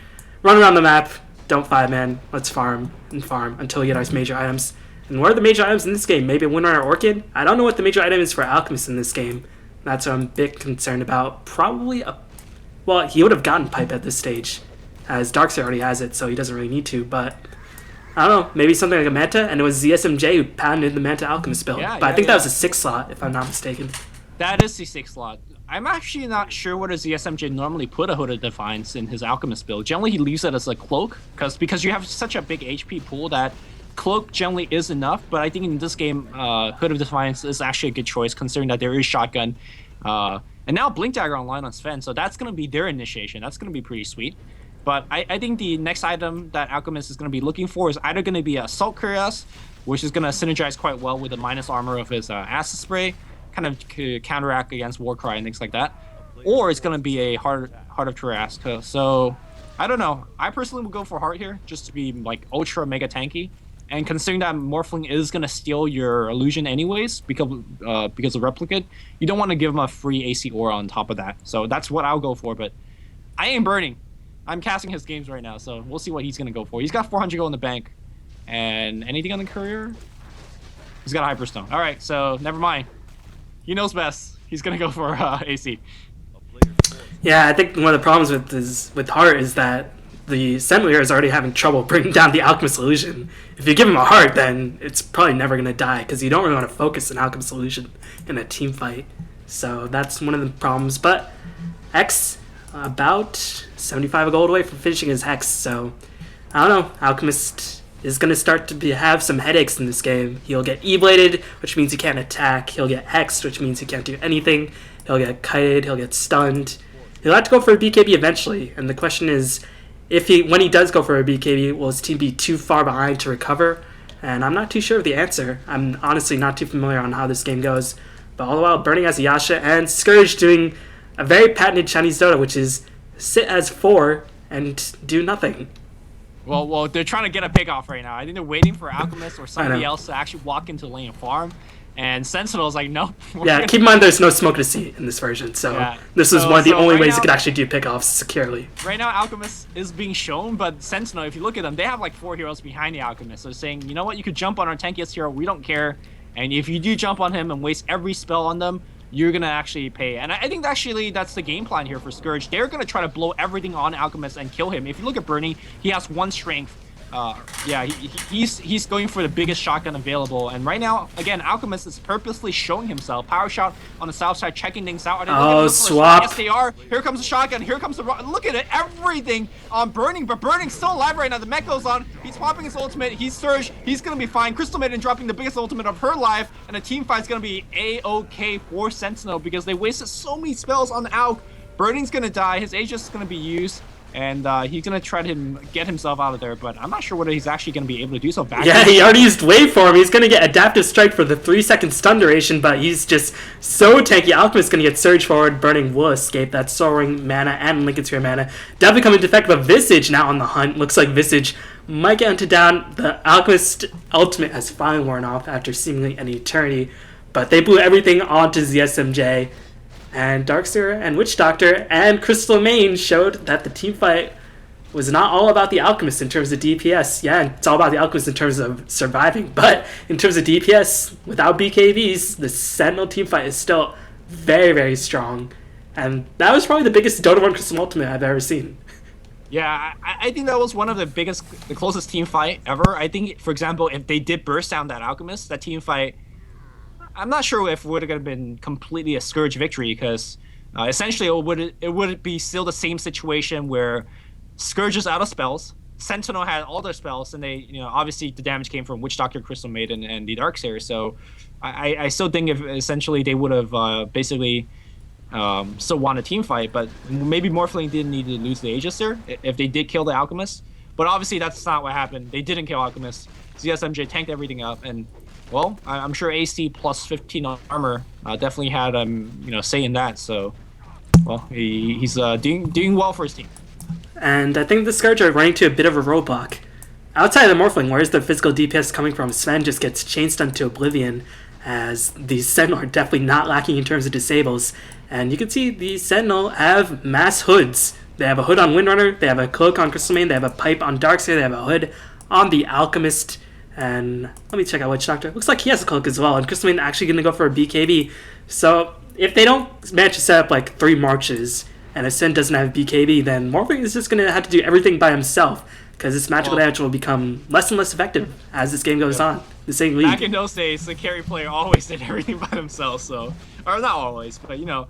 run around the map, don't 5-man, let's farm and farm until we get our major items. And what are the major items in this game? Maybe a Winter or Orchid? I don't know what the major item is for Alchemist in this game. That's what I'm a bit concerned about. Probably a... Well, he would have gotten Pipe at this stage, as Darkseer already has it, so he doesn't really need to, but... I don't know, maybe something like a Manta, and it was ZSMJ who patented the Manta Alchemist build. But I think that was a 6th slot, if I'm not mistaken. That is the 6th slot. I'm actually not sure whether ZSMJ normally put a Hooded Defiance in his Alchemist build. Generally, he leaves it as a Cloak, because you have such a big HP pool that Cloak generally is enough, but I think in this game, Hooded Defiance is actually a good choice, considering that there is Shotgun. And now Blink Dagger online on Sven, so that's going to be their initiation. That's going to be pretty sweet. But I think the next item that Alchemist is going to be looking for is either going to be a Assault Cuirass, which is going to synergize quite well with the minus armor of his Acid Spray, kind of counteract against Warcry and things like that. Or it's going to be a Heart of Tarrasque. So, I don't know. I personally would go for Heart here, just to be like ultra mega tanky. And considering that Morphling is going to steal your illusion anyways, because of Replicate, you don't want to give him a free AC aura on top of that. So that's what I'll go for, but I ain't burning. I'm casting his games right now, so we'll see what he's going to go for. He's got 400 gold in the bank. And anything on the courier? He's got a Hyperstone. All right, so never mind. He knows best. He's going to go for AC. Yeah, I think one of the problems with Heart is that the Sentinel is already having trouble bringing down the Alchemist Illusion. If you give him a Heart, then it's probably never going to die, because you don't really want to focus an Alchemist Illusion in a team fight. So that's one of the problems. But X, about 75 gold away from finishing his Hex, so I don't know. Alchemist is going to start to have some headaches in this game. He'll get E-Bladed, which means he can't attack. He'll get Hexed, which means he can't do anything. He'll get kited, he'll get stunned. He'll have to go for a BKB eventually, and the question is, when he does go for a BKB, will his team be too far behind to recover? And I'm not too sure of the answer. I'm honestly not too familiar on how this game goes. But all the while, burning as a Yasha and Scourge doing a very patented Chinese Dota, which is sit as 4 and do nothing. Well, they're trying to get a pick off right now. I think they're waiting for Alchemist or somebody else to actually walk into lane and farm. And Sentinel's like, nope. Yeah, keep in mind there's no smoke to see in this version, so this is one of the only ways you could actually do pickoffs securely. Right now, Alchemist is being shown, but Sentinel, if you look at them, they have like 4 heroes behind the Alchemist. So they're saying, you know what, you could jump on our tankiest hero, we don't care. And if you do jump on him and waste every spell on them, you're going to actually pay. And I think actually that's the game plan here for Scourge. They're going to try to blow everything on Alchemist and kill him. If you look at Burning, he has 1 strength. He's going for the biggest shotgun available, and right now, again, Alchemist is purposely showing himself. Power shot on the south side, checking things out. Oh, swap! Yes, they are. Here comes the shotgun. Here comes the look at it. Everything on Burning, but Burning's still alive right now. The mech goes on. He's popping his ultimate. He's Surge. He's gonna be fine. Crystal Maiden dropping the biggest ultimate of her life, and the team fight's gonna be A-OK for Sentinel because they wasted so many spells on the Alch. Burning's gonna die. His Aegis is gonna be used. And he's going to try to get himself out of there, but I'm not sure whether he's actually going to be able to do so. Yeah, he already used Waveform. He's going to get Adaptive Strike for the 3-second stun duration, but he's just so tanky. Alchemist is going to get Surge forward. Burning will escape that Soaring mana and Lincoln Sphere mana. Definitely coming to effect, but Visage now on the hunt. Looks like Visage might get hunted down. The Alchemist ultimate has finally worn off after seemingly an eternity, but they blew everything onto ZSMJ. And Darkseer and Witch Doctor and Crystal Main showed that the team fight was not all about the Alchemist in terms of DPS. Yeah, it's all about the Alchemist in terms of surviving, but in terms of DPS, without BKBs, the Sentinel team fight is still very, very strong. And that was probably the biggest Dota 1 Crystal Ultimate I've ever seen. Yeah, I think that was one of the closest team fight ever. I think, for example, if they did burst down that Alchemist, that team fight, I'm not sure if it would have been completely a Scourge victory, because essentially it would be still the same situation where Scourge is out of spells, Sentinel had all their spells, and they, obviously the damage came from Witch Doctor, Crystal Maiden, and the Darkseer. So I still think if essentially they would have basically still won a team fight, but maybe Morphling didn't need to lose the Aegis there if they did kill the Alchemist. But obviously that's not what happened. They didn't kill Alchemist. ZSMJ tanked everything up, and well, I'm sure AC plus 15 armor definitely had say in that. So Well, he's doing well for his team. And I think the Scourge are running to a bit of a roadblock. Outside of the Morphling, where's the physical DPS coming from? Sven just gets chain stunned to oblivion, as the Sentinel are definitely not lacking in terms of disables. And you can see the Sentinel have mass hoods. They have a hood on Windrunner, they have a cloak on Crystalmane, they have a pipe on Darkseer, they have a hood on the Alchemist. And let me check out Witch Doctor. Looks like he has a cloak as well, and Crystalmane actually going to go for a BKB. So if they don't manage to set up like 3 marches, and if Sen doesn't have BKB, then Morphling is just going to have to do everything by himself, because this magical damage will become less and less effective as this game goes on. The same league. Back in those days, the carry player always did everything by themselves, so... Or not always, but, you know...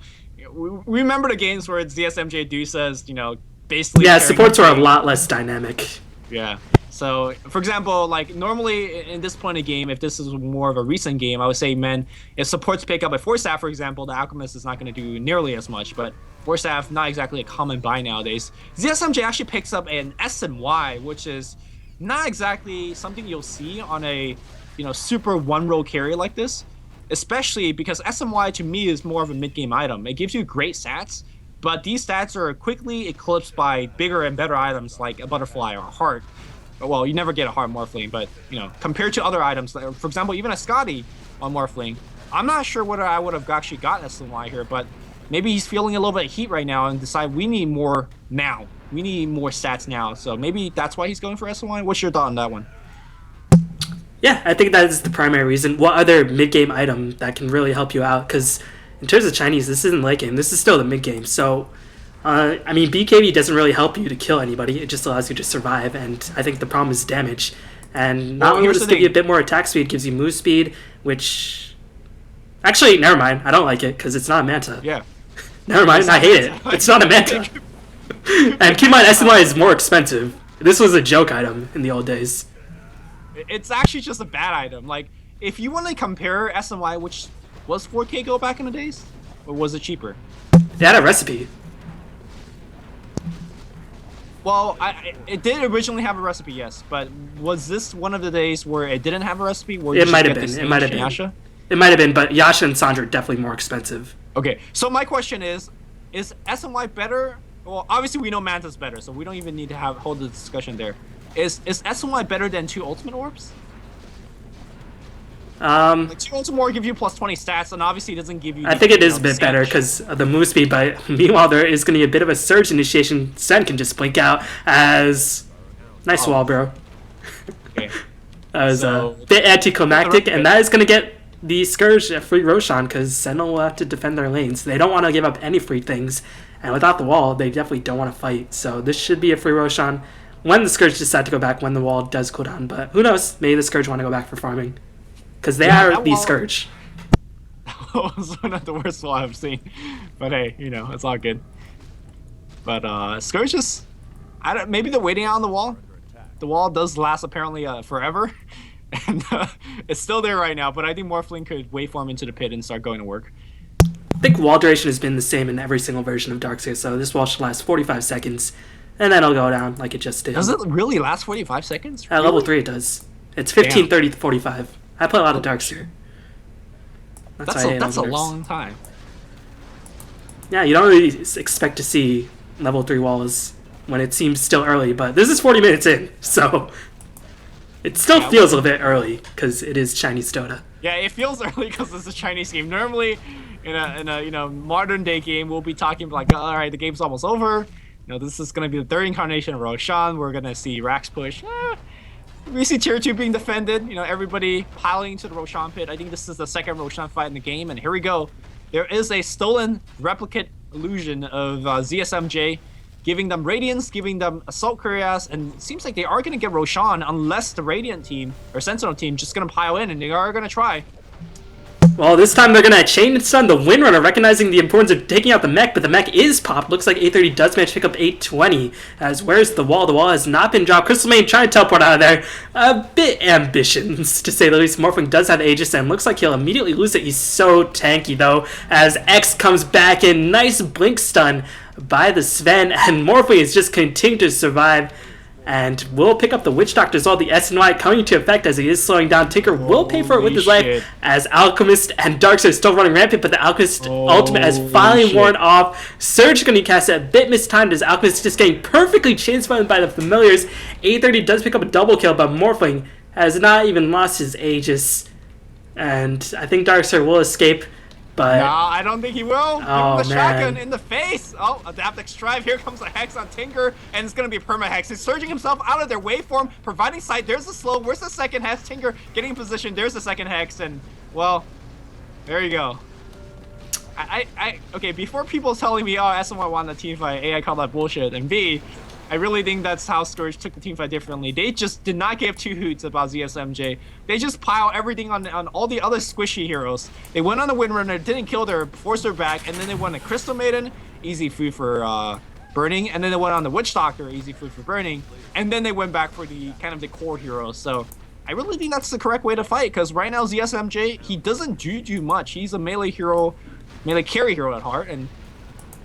We remember the games where it's DSMJ Dusa's, you know, basically... Yeah, supports are a lot less dynamic. Yeah. So, for example, like, normally in this point of the game, if this is more of a recent game, I would say, man, if supports pick up a Force Staff, for example, the Alchemist is not going to do nearly as much, but Force Staff, not exactly a common buy nowadays. ZSMJ actually picks up an SMY, which is not exactly something you'll see on a, you know, super one-row carry like this, especially because SMY to me is more of a mid-game item. It gives you great stats, but these stats are quickly eclipsed by bigger and better items like a Butterfly or a Heart. Well, you never get a Heart Morphling, but, you know, compared to other items, like, for example, even a Scotty on Morphling, I'm not sure whether I would have actually gotten SMY here, but maybe he's feeling a little bit of heat right now and decide we need more now. We need more stats now, so maybe that's why he's going for SMY. What's your thought on that one? Yeah, I think that is the primary reason. What other mid-game item that can really help you out? Because in terms of Chinese, this isn't late game. This is still the mid-game. So, I mean, BKB doesn't really help you to kill anybody. It just allows you to survive. And I think the problem is damage. And not only does this give you a bit more attack speed, it gives you move speed, which... Actually, never mind. I don't like it because it's not a Manta. Yeah. Never mind. I hate it. It's not a Manta. And keep in mind, SMI is more expensive. This was a joke item in the old days. It's actually just a bad item. Like, if you want to compare SMY, which was 4K Go back in the days, or was it cheaper? They had a recipe. Well, it did originally have a recipe, yes, but was this one of the days where it didn't have a recipe? Where It might have been. It might have been. Yasha? It might have been, but Yasha and Sandra are definitely more expensive. Okay, so my question is SMY better? Well, obviously we know Manta's better, so we don't even need to hold the discussion there. Is SMY better than 2 Ultimate Orbs? Like 2 Ultimate Orbs give you plus 20 stats, and obviously it doesn't give you... I think it is a bit better because of the move speed, but meanwhile there is going to be a bit of a surge initiation. Sen can just blink out as... Nice wall, bro. Okay. That was a bit anticlimactic, and that is going to get the Scourge a free Roshan because Sentinel will have to defend their lanes. They don't want to give up any free things, and without the wall, they definitely don't want to fight. So this should be a free Roshan when the Scourge decide to go back when the wall does cool down. But who knows? Maybe the Scourge want to go back for farming because they are the Scourge. That was one of the worst wall I've seen. But hey, you know, it's all good. But Scourge is... maybe they're waiting out on the wall. The wall does last apparently forever. And it's still there right now, but I think Morphling could waveform into the pit and start going to work. I think wall duration has been the same in every single version of Darkseer, so this wall should last 45 seconds, and then it'll go down like it just did. Does it really last 45 seconds? At level 3 it does. It's 15, 30, 45. I play a lot of Darkseer. That's a long time. Yeah, you don't really expect to see level 3 walls when it seems still early, but this is 40 minutes in, so it still feels a bit early because it is Chinese Dota. Yeah, it feels early because it's a Chinese game. Normally, in a you know modern day game, we'll be talking like, all right, the game's almost over. You know, this is gonna be the 3rd incarnation of Roshan. We're gonna see Rax push. We see tier 2 being defended. You know, everybody piling into the Roshan pit. I think this is the 2nd Roshan fight in the game, and here we go. There is a stolen replicate illusion of ZSMJ. Giving them Radiance, giving them Assault Cuirass, and it seems like they are going to get Roshan unless the Radiant team, or Sentinel team, just going to pile in, and they are going to try. Well, this time they're going to chain stun the Windrunner, recognizing the importance of taking out the mech, but the mech is popped. Looks like 830 does manage to pick up 820, as where's the wall? The wall has not been dropped. Crystalmane trying to teleport out of there. A bit ambitious, to say the least. Morphling does have Aegis, and looks like he'll immediately lose it. He's so tanky, though, as X comes back in. Nice blink stun by the Sven, and Morphling is just continuing to survive. And will pick up the Witch Doctor as well. The SNY coming into effect as he is slowing down. Tinker will pay for it with his life as Alchemist and Darkseid are still running rampant, but the Alchemist ultimate has finally worn off. Surge going to cast it, a bit mistimed as Alchemist just getting perfectly chain spun by the familiars. 830 does pick up a double kill, but Morphling has not even lost his Aegis. And I think Darkseid will escape. But no, I don't think he will. Give him the shotgun in the face. Oh, Adaptive Strive. Here comes a Hex on Tinker, and it's going to be a perma-Hex. He's surging himself out of their waveform, providing sight. There's the slow. Where's the second Hex? Tinker getting in position. There's the second Hex, and, well, there you go. Okay, before people telling me, oh, SMY won the teamfight, A, I call that bullshit, and B, I really think that's how Scourge took the teamfight differently. They just did not give two hoots about ZSMJ. They just pile everything on all the other squishy heroes. They went on the Windrunner, didn't kill their, forced her back, and then they went a Crystal Maiden, easy food for Burning, and then they went on the Witch Doctor, easy food for Burning, and then they went back for the kind of the core heroes. So I really think that's the correct way to fight, because right now ZSMJ, he doesn't do much. He's a melee hero, melee carry hero at heart, and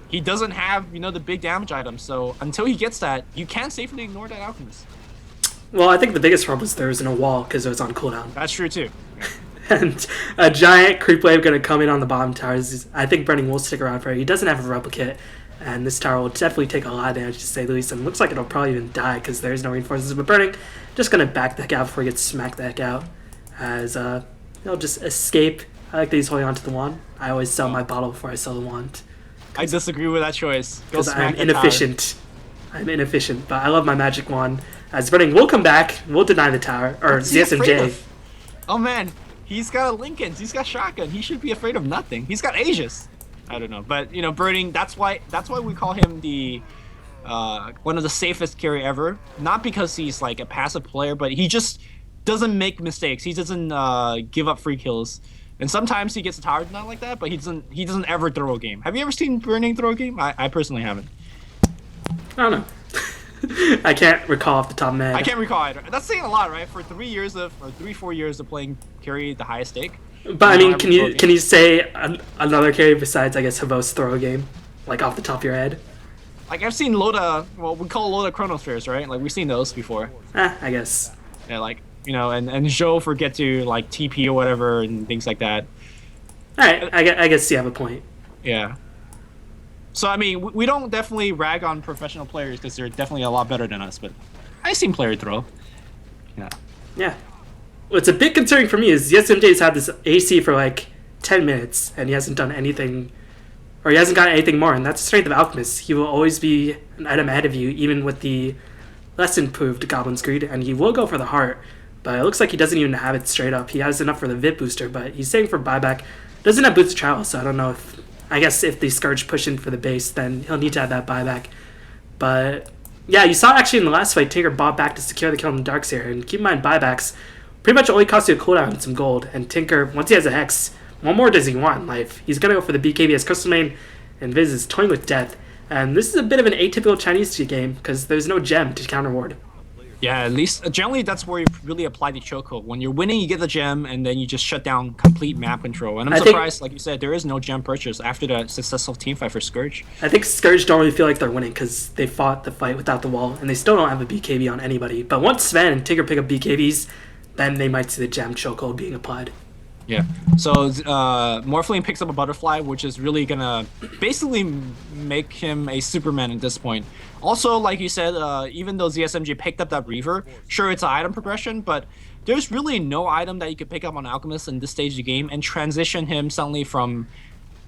he doesn't have, you know, the big damage items. So until he gets that, you can't safely ignore that Alchemist. Well, I think the biggest problem is there isn't a wall because it was on cooldown. That's true too. And a giant creep wave going to come in on the bottom towers. I think Burning will stick around for it. He doesn't have a replicate, and this tower will definitely take a lot of damage, to say the least. And looks like it'll probably even die because there's no reinforcements. But Burning just going to back the heck out before he gets smacked the heck out, as he'll just escape. I like that he's holding onto the wand. I always sell my bottle before I sell the wand. I disagree with that choice. Because I'm inefficient. I'm inefficient, but I love my magic wand. As Burning will come back, will deny the tower, or ZSMJ. Oh man, he's got Lincolns, he's got shotgun. He should be afraid of nothing. He's got Aegis. I don't know, but you know, Burning. That's why we call him the one of the safest carry ever. Not because he's like a passive player, but he just doesn't make mistakes. He doesn't give up free kills. And sometimes he gets a tower denied like that, but he doesn't ever throw a game. Have you ever seen Burning throw a game? I personally haven't. I don't know. I can't recall off the top of my head. I can't recall either. That's saying a lot, right? For 4 years of playing carry the highest stake. But I mean, can you say another carry besides, I guess, Havos throw a game, like off the top of your head? Like I've seen Loda. Well, we call Loda Chronospheres, right? Like we've seen those before. I guess. Yeah, like. You know, and Zhou forget to like TP or whatever and things like that. All right, I guess you have a point. Yeah. So I mean, we don't definitely rag on professional players because they're definitely a lot better than us. But I've seen player throw. Yeah. Yeah. What's a bit concerning for me is ZSMJ's had this AC for like 10 minutes and he hasn't done anything, or he hasn't gotten anything more, and that's the strength of Alchemist. He will always be an item ahead of you, even with the less improved Goblin's Greed, and he will go for the heart. But it looks like he doesn't even have it straight up. He has enough for the VIP booster, but he's saying for buyback. Doesn't have boots travel, so I don't know if... I guess if the Scourge push in for the base, then he'll need to have that buyback. But yeah, you saw actually in the last fight, Tinker bought back to secure the kill in the Dark Seer. And keep in mind, buybacks pretty much only cost you a cooldown and some gold. And Tinker, once he has a Hex, what more does he want in life? He's going to go for the BKB as Crystal Main, and Viz is toying with death. And this is a bit of an atypical Chinese game, because there's no gem to counter ward. Yeah, at least generally that's where you really apply the chokehold. When you're winning, you get the gem, and then you just shut down complete map control. And I'm surprised, like you said, there is no gem purchase after the successful teamfight for Scourge. I think Scourge don't really feel like they're winning because they fought the fight without the wall, and they still don't have a BKB on anybody. But once Sven and Tinker pick up BKBs, then they might see the gem chokehold being applied. Yeah. So Morphling picks up a butterfly, which is really gonna basically make him a Superman at this point. Also, like you said, even though ZSMG picked up that Reaver, sure it's an item progression, but there's really no item that you could pick up on Alchemist in this stage of the game and transition him suddenly from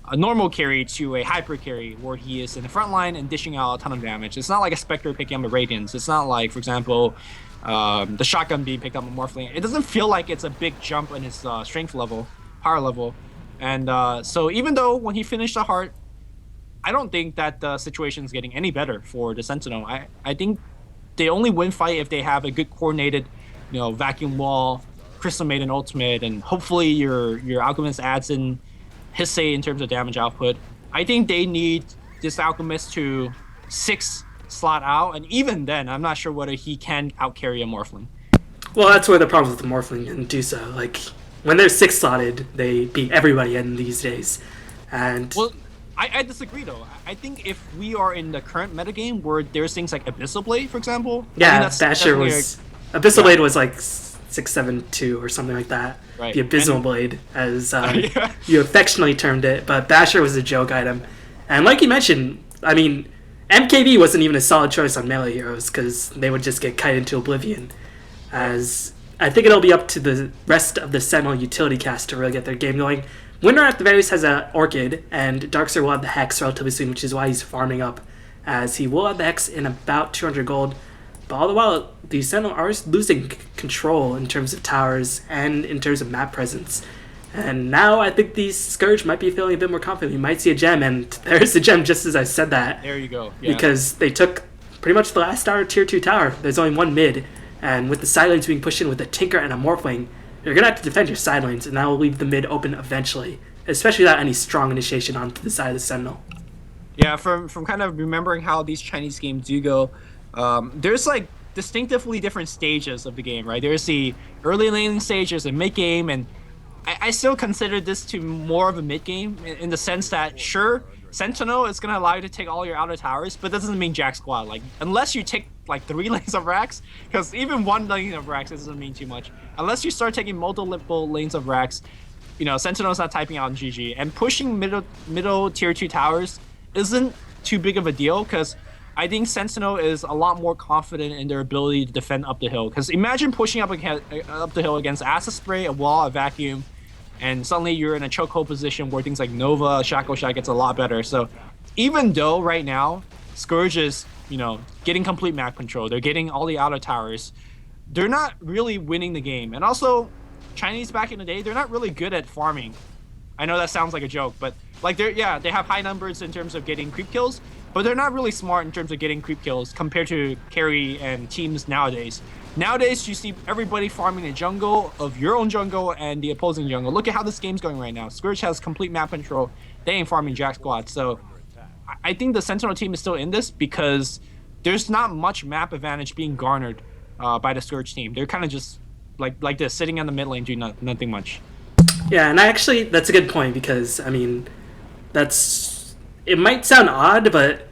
a normal carry to a hyper carry where he is in the front line and dishing out a ton of damage. It's not like a Spectre picking up a Radiance. It's not like, for example, the shotgun being picked up on Morphling. It doesn't feel like it's a big jump in his strength level, power level. And so even though when he finished the heart, I don't think that the situation is getting any better for the Sentinel. I think they only win fight if they have a good coordinated, you know, vacuum wall, Crystal Maiden ultimate, and hopefully your Alchemist adds in his say in terms of damage output. I think they need this Alchemist to 6 slot out, and even then, I'm not sure whether he can outcarry a Morphling. Well, that's where the problem with the Morphling and do so. Like, when they're 6 slotted, they beat everybody in these days. And well, I disagree though. I think if we are in the current metagame where there's things like Abyssal Blade, for example, I Yeah, think that's Basher definitely was Abyssal Blade was like 672 or something like that. Right. The Abysmal Blade, as Yeah. you affectionately termed it, but Basher was a joke item. And like you mentioned, I mean, MKB wasn't even a solid choice on melee heroes because they would just get kited into oblivion. As I think it'll be up to the rest of the Sentinel utility cast to really get their game going. Winter at the very least has a Orchid, and Darkseer will have the Hex relatively soon, which is why he's farming up, as he will have the Hex in about 200 gold. But all the while, the Sentinel are losing control in terms of towers and in terms of map presence. And now I think the Scourge might be feeling a bit more confident. We might see a gem, and there's a gem just as I said that. There you go. Yeah. Because they took pretty much the last tower, tier 2 tower. There's only one mid, and with the side lanes being pushed in with a Tinker and a Morphling, you're going to have to defend your side lanes, and that will leave the mid open eventually, especially without any strong initiation onto the side of the Sentinel. Yeah, from kind of remembering how these Chinese games do go, there's like distinctively different stages of the game, right? There's the early laning stage, there's a mid game, and I still consider this to more of a mid game in the sense that sure, Sentinel is gonna allow you to take all your outer towers, but that doesn't mean Jack Squad. Like unless you take like 3 lanes of racks, because even 1 lane of racks doesn't mean too much. Unless you start taking multiple lanes of racks, you know, Sentinel's not typing out in GG, and pushing middle tier 2 towers isn't too big of a deal because I think Sentinel is a lot more confident in their ability to defend up the hill. Because imagine pushing up the hill against Acid Spray, a wall, a vacuum, and suddenly you're in a chokehold position where things like Nova, Shackle Shot gets a lot better. So even though right now Scourge is, you know, getting complete map control, they're getting all the outer towers, they're not really winning the game. And also, Chinese back in the day, they're not really good at farming. I know that sounds like a joke, but like they have high numbers in terms of getting creep kills, but they're not really smart in terms of getting creep kills compared to carry and teams nowadays. Nowadays, you see everybody farming the jungle of your own jungle and the opposing jungle. Look at how this game's going right now. Scourge has complete map control. They ain't farming Jack Squad. So I think the Sentinel team is still in this because there's not much map advantage being garnered by the Scourge team. They're kind of just like this, sitting on the mid lane doing nothing much. Yeah, and that's a good point because, I mean, it might sound odd, but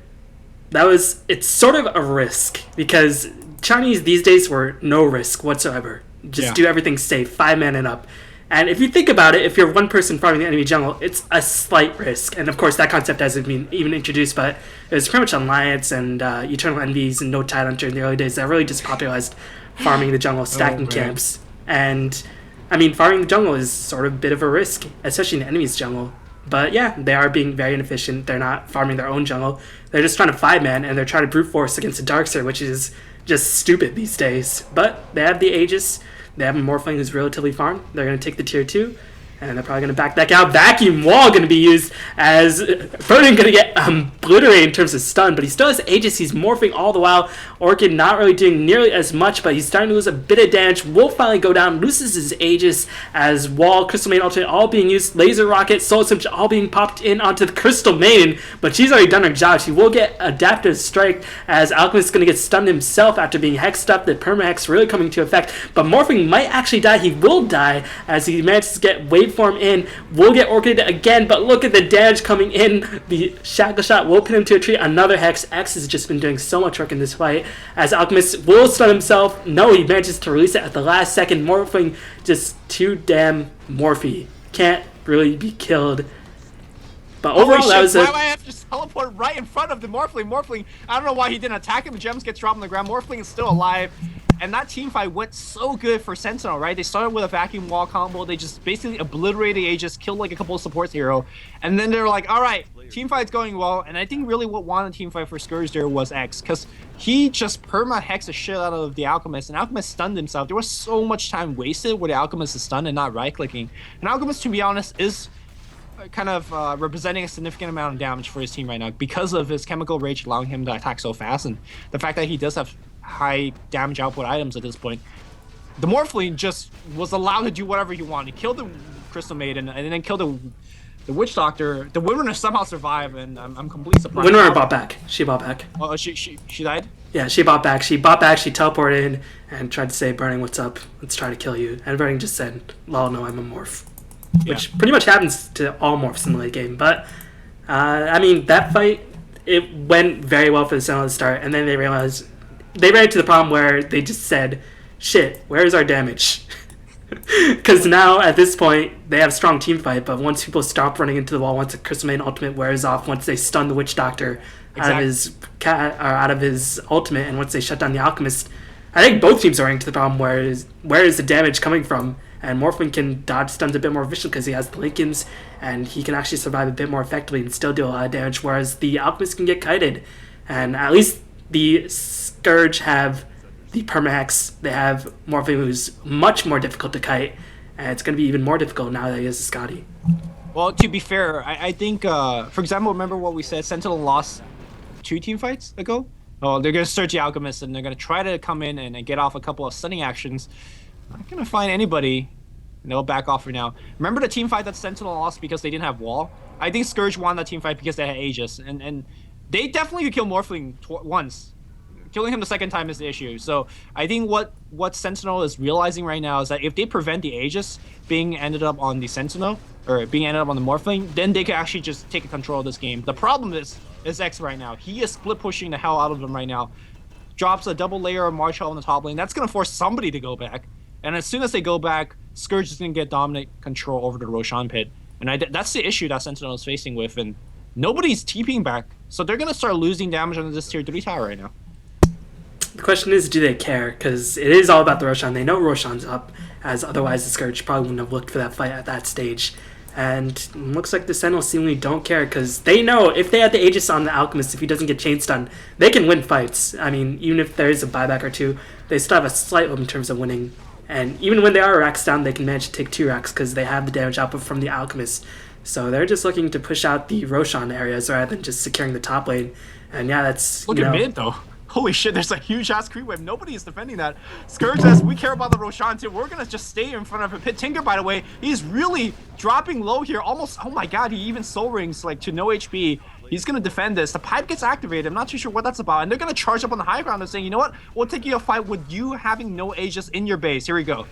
it's sort of a risk because Chinese these days were no risk whatsoever. Just do everything safe, 5 man and up. And if you think about it, if you're one person farming the enemy jungle, it's a slight risk. And of course, that concept hasn't been even introduced, but it was pretty much Alliance and Eternal Envies and No Tide Hunter in the early days that really just popularized farming the jungle, stacking camps. And I mean, farming the jungle is sort of a bit of a risk, especially in the enemy's jungle. But yeah, they are being very inefficient. They're not farming their own jungle. They're just trying to 5-man, and they're trying to brute force against a Darkseer, which is just stupid these days. But they have the Aegis. They have a Morphling who's relatively farmed. They're going to take the tier 2, and they're probably going to back that out. Vacuum Wall going to be used as Burning going to get obliterated in terms of stun, but he still has Aegis. He's morphing all the while. Orchid not really doing nearly as much, but he's starting to lose a bit of damage. Will finally go down, loses his Aegis as Wall, Crystal Maiden Ultimate all being used, Laser Rocket, Soul Switch all being popped in onto the Crystal Maiden, but she's already done her job. She will get Adaptive Strike as Alchemist is going to get stunned himself after being hexed up, the Perma-Hex really coming to effect, but Morphing might actually die. He will die as he manages to get Waveform in, will get Orchid again, but look at the damage coming in. The Shackle Shot will pin him to a tree. Another Hex. X has just been doing so much work in this fight as Alchemist will stun himself. No, he manages to release it at the last second. Morphing just too damn morphy. Can't really be killed. But overall, that was why do I have to teleport right in front of the Morphling? Morphling, I don't know why he didn't attack him. Gems gets dropped on the ground. Morphling is still alive. And that team fight went so good for Sentinel, right? They started with a vacuum wall combo. They just basically obliterated Aegis, killed like a couple of support hero. And then they're like, all right, team fight's going well. And I think really what won the team fight for Scourge there was X. Because he just perma-hexed the shit out of the Alchemist. And Alchemist stunned himself. There was so much time wasted where the Alchemist is stunned and not right-clicking. And Alchemist, to be honest, is kind of representing a significant amount of damage for his team right now because of his Chemical Rage allowing him to attack so fast. And the fact that he does have high damage output items at this point. The Morphling just was allowed to do whatever he wanted. He killed the Crystal Maiden and then killed the Witch Doctor. The Windrunner somehow survived, and I'm completely surprised. Windrunner bought back. She bought back. Oh, she died? Yeah, she bought back. She teleported in and tried to say, Burning, what's up? Let's try to kill you. And Burning just said, lol, no, I'm a morph. Which pretty much happens to all morphs in the late game. But, I mean, that fight, it went very well for the Sentinel at the start, and then they realized they ran into the problem where they just said, "Shit, where's our damage?" Because now at this point they have strong team fight, but once people stop running into the wall, once the Crystal Main ultimate wears off, once they stun the Witch Doctor out of his ultimate, and once they shut down the Alchemist, I think both teams are running to the problem where is the damage coming from? And Morphling can dodge stuns a bit more efficiently because he has the Lincolns, and he can actually survive a bit more effectively and still deal a lot of damage, whereas the Alchemist can get kited. And at least the Scourge have the Permahex. They have Morphling, who's much more difficult to kite, and it's going to be even more difficult now that he has Scotty. Well, to be fair, I think, for example, remember what we said? Sentinel lost 2 team fights ago? Oh, they're going to search the Alchemist, and they're going to try to come in and get off a couple of stunning actions. Not going to find anybody. They'll back off for now. Remember the team fight that Sentinel lost because they didn't have wall? I think Scourge won that team fight because they had Aegis. And they definitely could kill Morphling once. Killing him the second time is the issue. So I think what Sentinel is realizing right now is that if they prevent the Aegis being ended up on the Sentinel, or being ended up on the Morphling, then they can actually just take control of this game. The problem is X right now. He is split pushing the hell out of them right now. Drops a double layer of Marshall on the top lane. That's going to force somebody to go back. And as soon as they go back, Scourge is going to get dominant control over the Roshan pit. And that's the issue that Sentinel is facing with. And nobody's TPing back. So they're going to start losing damage on this tier 3 tower right now. The question is, do they care? Because it is all about the Roshan. They know Roshan's up, as otherwise the Scourge probably wouldn't have looked for that fight at that stage. And it looks like the Sentinel seemingly don't care, because they know if they had the Aegis on the Alchemist, if he doesn't get chain stun, they can win fights. I mean, even if there is a buyback or two, they still have a slight hope in terms of winning. And even when they are racks down, they can manage to take 2 racks because they have the damage output from the Alchemist. So they're just looking to push out the Roshan areas rather than just securing the top lane. And yeah, that's... Look at mid, though. Holy shit, there's a huge ass creep wave. Nobody is defending that. Scourge says, we care about the Roshan too. We're going to just stay in front of a pit. Tinker, by the way, he's really dropping low here. Almost, oh my god, he even soul rings like to no HP. He's going to defend this. The pipe gets activated. I'm not too sure what that's about. And they're going to charge up on the high ground and saying, you know what? We'll take you a fight with you having no Aegis in your base. Here we go.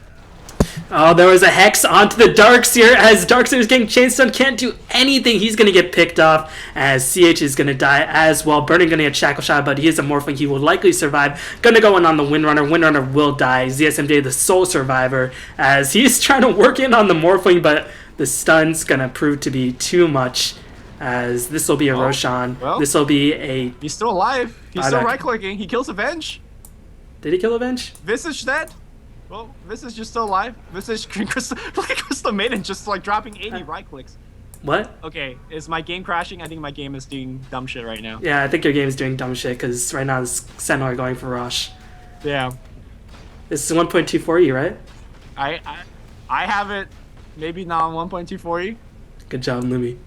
Oh, there was a Hex onto the Darkseer as Darkseer is getting chain stun, can't do anything. He's going to get picked off as CH is going to die as well. Burning going to get shackle shot, but he is a Morphling. He will likely survive. Going to go in on the Windrunner. Windrunner will die. ZSMJ, the sole survivor, as he's trying to work in on the Morphling, but the stun's going to prove to be too much. As this will be a Roshan. Well, this will be a... He's still alive. He's still right-clicking. He kills Avenge. Did he kill Avenge? Visage dead. Well, Visage is still alive. Visage, look at Crystal Maiden just like dropping 80 right clicks. What? Okay, is my game crashing? I think my game is doing dumb shit right now. Yeah, I think your game is doing dumb shit because right now the Sentinel are going for Rosh. Yeah. This is 1.24E, right? I have it maybe now on 1.24E. Good job, Lumi.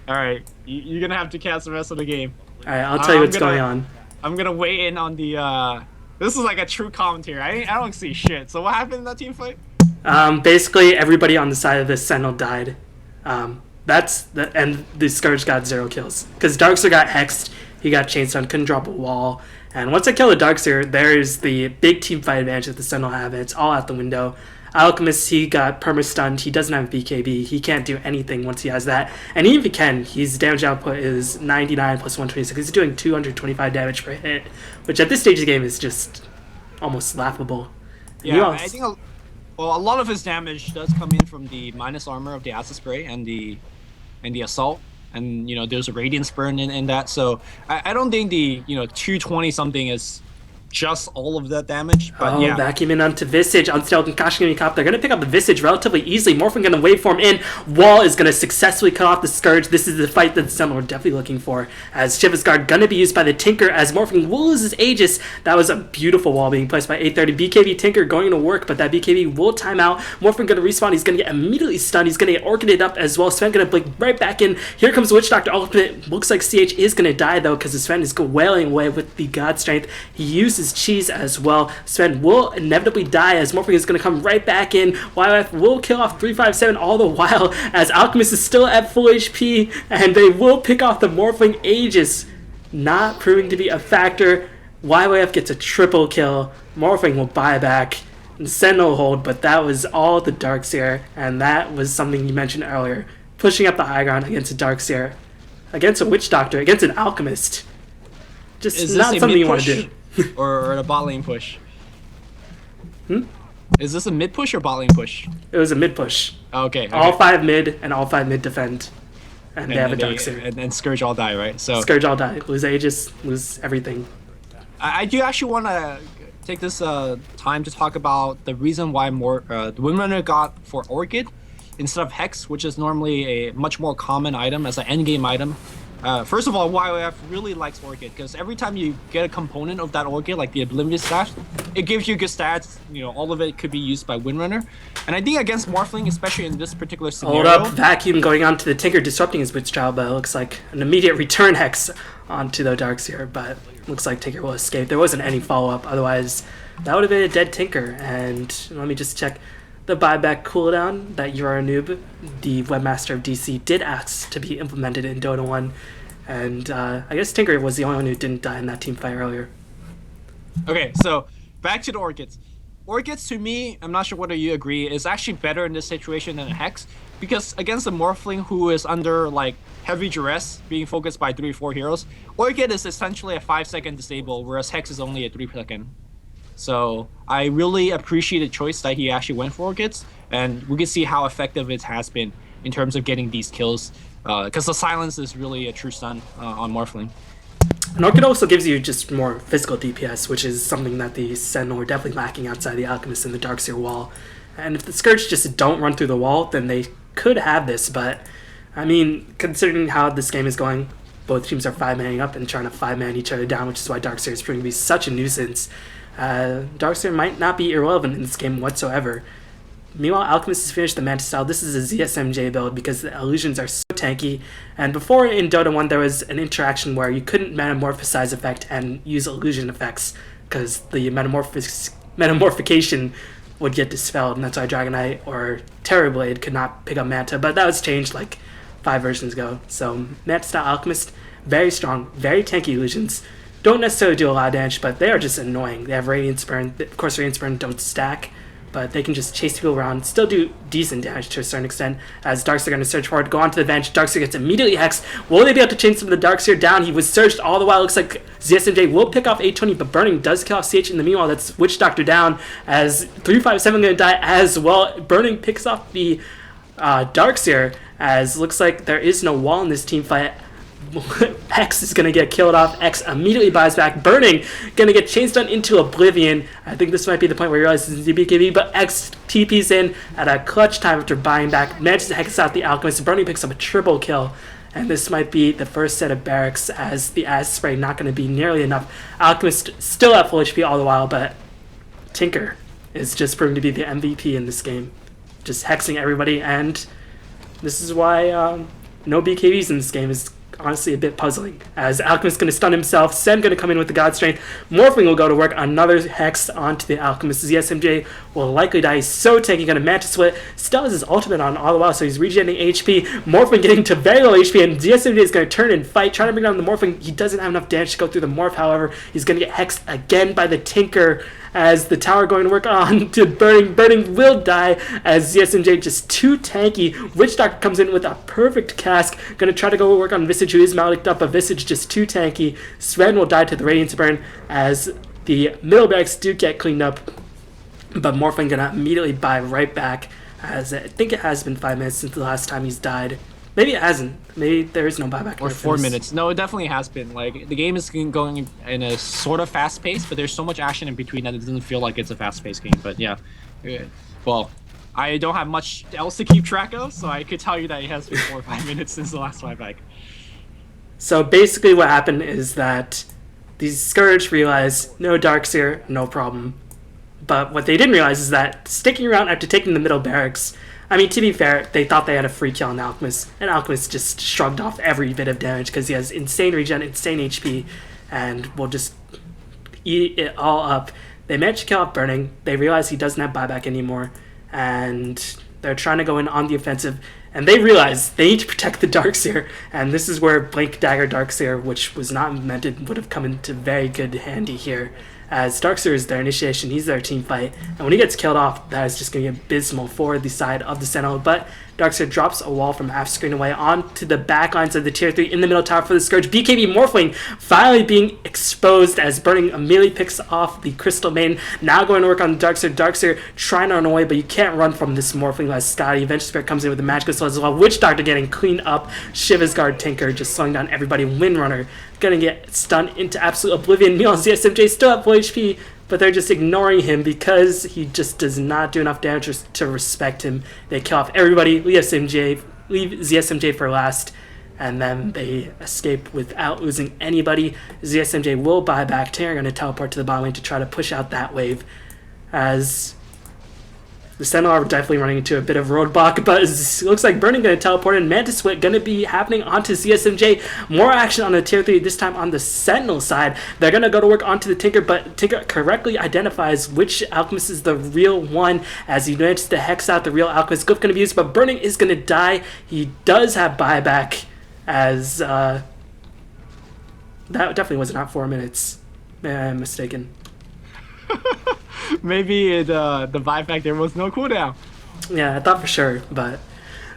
Alright, you're gonna have to cast the rest of the game. Alright, I'll tell you what's going on. I'm gonna weigh in on the, this is like a true commentary. I don't see shit. So what happened in that team fight? Basically, everybody on the side of the Sentinel died. And the Scourge got 0 kills. Because Darkseer got hexed, he got chain stun, couldn't drop a wall. And once I kill the Darkseer, there's the big team fight advantage that the Sentinel have, and it's all out the window. Alchemist, he got perma-stunned, he doesn't have BKB, he can't do anything once he has that. And even if he can, his damage output is 99 plus 126, he's doing 225 damage per hit, which at this stage of the game is just almost laughable. Yeah, I think a lot of his damage does come in from the minus armor of the Acid Spray and the Assault. And, you know, there's a Radiance Burn in that, so I don't think the, 220 something is just all of that damage, but yeah. Vacuum in onto Visage, Unstealth and Kashigami Cop. They're going to pick up the Visage relatively easily. Morphling going to waveform in. Wall is going to successfully cut off the Scourge. This is the fight that the Sentinel are definitely looking for. As Shiva's Guard going to be used by the Tinker as Morphling will lose his Aegis. That was a beautiful wall being placed by 830. BKB Tinker going to work, but that BKB will time out. Morphling going to respawn. He's going to get immediately stunned. He's going to get Orchided up as well. Sven going to blink right back in. Here comes Witch Doctor Ultimate. Looks like CH is going to die though because Sven is wailing away with the God Strength. He uses Cheese as well. Sven will inevitably die as Morphling is going to come right back in. YF will kill off 357 all the while as Alchemist is still at full HP and they will pick off the Morphling Aegis. Not proving to be a factor. YYF gets a triple kill. Morphling will buy back. And Sentinel hold, but that was all the Darkseer, and that was something you mentioned earlier. Pushing up the high ground against the Darkseer. against a Witch Doctor, against an Alchemist. Just Is not this a something mid you want push to do. or a bot lane push? Hmm? Is this a mid push or bot lane push? It was a mid push. Okay. All 5 mid and all 5 mid defend. And they have a Darkseer. And Scourge all die, right? So Scourge all die. Lose Aegis, lose everything. I do actually want to take this time to talk about the reason why the Windrunner got for Orchid instead of Hex, which is normally a much more common item as an endgame item. First of all, YOF really likes Orchid because every time you get a component of that Orchid, like the Oblivious Stash, it gives you good stats. You know, all of it could be used by Windrunner. And I think against Morphling, especially in this particular scenario... Hold up, Vacuum going on to the Tinker, disrupting his Witch Child, but it looks like an immediate return Hex onto the Darkseer, but looks like Tinker will escape. There wasn't any follow-up, otherwise that would have been a dead Tinker. And let me just check the buyback cooldown that You're a Noob, the webmaster of DC, did ask to be implemented in Dota 1. And I guess Tinker was the only one who didn't die in that team fight earlier. Okay, so back to the Orchids. Orchids, to me, I'm not sure whether you agree, is actually better in this situation than a Hex. Because against a Morphling who is under like heavy duress, being focused by 3-4 heroes, Orchid is essentially a 5-second disable, whereas Hex is only a 3-second. So I really appreciate the choice that he actually went for Orchids, and we can see how effective it has been in terms of getting these kills. Because the silence is really a true stun on Morphling. And Orchid also gives you just more physical DPS, which is something that the Sentinel were definitely lacking outside the Alchemist and the Darkseer wall. And if the Scourge just don't run through the wall, then they could have this, but I mean, considering how this game is going, both teams are 5-manning up and trying to 5-man each other down, which is why Darkseer is proving to be such a nuisance. Darkseer might not be irrelevant in this game whatsoever. Meanwhile, Alchemist has finished the Mantis style. This is a ZSMJ build because the illusions are so tanky. And before in Dota 1, there was an interaction where you couldn't metamorphosize effect and use illusion effects because the metamorphication would get dispelled, and that's why Dragonite or Terrorblade could not pick up Manta. But that was changed like 5 versions ago. So Mantis style Alchemist, very strong, very tanky illusions. Don't necessarily do a lot of damage, but they are just annoying. They have Radiance Burn. Of course, Radiance Burn don't stack, but they can just chase people around, still do decent damage to a certain extent, as Darkseer are going to search forward, go onto the bench. Darkseer gets immediately hexed. Will they be able to chain some of the Darkseer down? He was searched all the while. Looks like ZSMJ will pick off 820, but Burning does kill off CH. In the meanwhile, that's Witch Doctor down, as 357 going to die as well. Burning picks off the Darkseer, as looks like there is no wall in this team fight. X is going to get killed off. X immediately buys back. Burning going to get chain stun into Oblivion. I think this might be the point where he realizes it's BKB, but X TP's in at a clutch time after buying back. Manages to hex out the Alchemist. Burning picks up a triple kill. And this might be the first set of barracks, as the Acid Spray not going to be nearly enough. Alchemist still at full HP all the while, but Tinker is just proving to be the MVP in this game. Just hexing everybody, and this is why no BKBs in this game is honestly a bit puzzling, as Alchemist going to stun himself, Sen going to come in with the God Strength, Morphling will go to work, another hex onto the Alchemist. ZSMJ will likely die. He's so tanky, going to Mantis Split, still has his ultimate on all the while, so he's regenerating HP, Morphling getting to very low HP, and ZSMJ is going to turn and fight, trying to bring down the Morphling. He doesn't have enough damage to go through the Morph, however, he's going to get hexed again by the Tinker, as the tower going to work on to Burning. Burning will die, as ZSMJ just too tanky. Witch Doctor comes in with a perfect cask, going to try to go work on Visage, who is Maliked up, but Visage just too tanky. Sven will die to the Radiance Burn, as the middle barracks do get cleaned up, but Morphling going to immediately buy right back, as I think it has been 5 minutes since the last time he's died. Maybe it hasn't. Maybe there is no buyback. Or 4 minutes. No, it definitely has been. Like, the game is going in a sort of fast pace, but there's so much action in between that it doesn't feel like it's a fast paced game. But yeah. Well, I don't have much else to keep track of, so I could tell you that it has been 4 or 5 minutes since the last buyback. So basically what happened is that these Scourge realized no Darkseer, no problem. But what they didn't realize is that sticking around after taking the middle barracks, I mean, to be fair, they thought they had a free kill on Alchemist, and Alchemist just shrugged off every bit of damage because he has insane regen, insane HP, and will just eat it all up. They managed to kill off Burning. They realize he doesn't have buyback anymore, and they're trying to go in on the offensive, and they realize they need to protect the Darkseer, and this is where Blink Dagger Darkseer, which was not invented, would have come into very good handy here, as Darkseer is their initiation, he's their team fight, and when he gets killed off, that is just going to be abysmal for the side of the Sentinel, but Darkseid drops a wall from half screen away onto the back lines of the tier 3 in the middle tower for the Scourge. BKB Morphling finally being exposed as Burning immediately picks off the Crystal Main. Now going to work on Darkseid. Darkseid trying to run away, but you can't run from this Morphling as Scotty. Venture Spirit comes in with the Magic Missile as well. Witch Doctor getting cleaned up. Shiva's Guard Tinker just slowing down everybody. Windrunner gonna get stunned into absolute oblivion. Meanwhile, ZSMJ still at full HP, but they're just ignoring him because he just does not do enough damage to respect him. They kill off everybody, leave ZSMJ for last, and then they escape without losing anybody. ZSMJ will buy back. Terran going to teleport to the bottom lane to try to push out that wave, as the Sentinel are definitely running into a bit of roadblock, but it looks like Burning going to teleport, and Mantis Split going to be happening onto ZSMJ. More action on the tier 3, this time on the Sentinel side. They're going to go to work onto the Tinker, but Tinker correctly identifies which Alchemist is the real one as he manages to hex out the real Alchemist. Glyph going to be used, but Burning is going to die. He does have buyback, as that definitely was not 4 minutes. I'm mistaken. Maybe the buyback there was no cooldown. Yeah, I thought for sure, but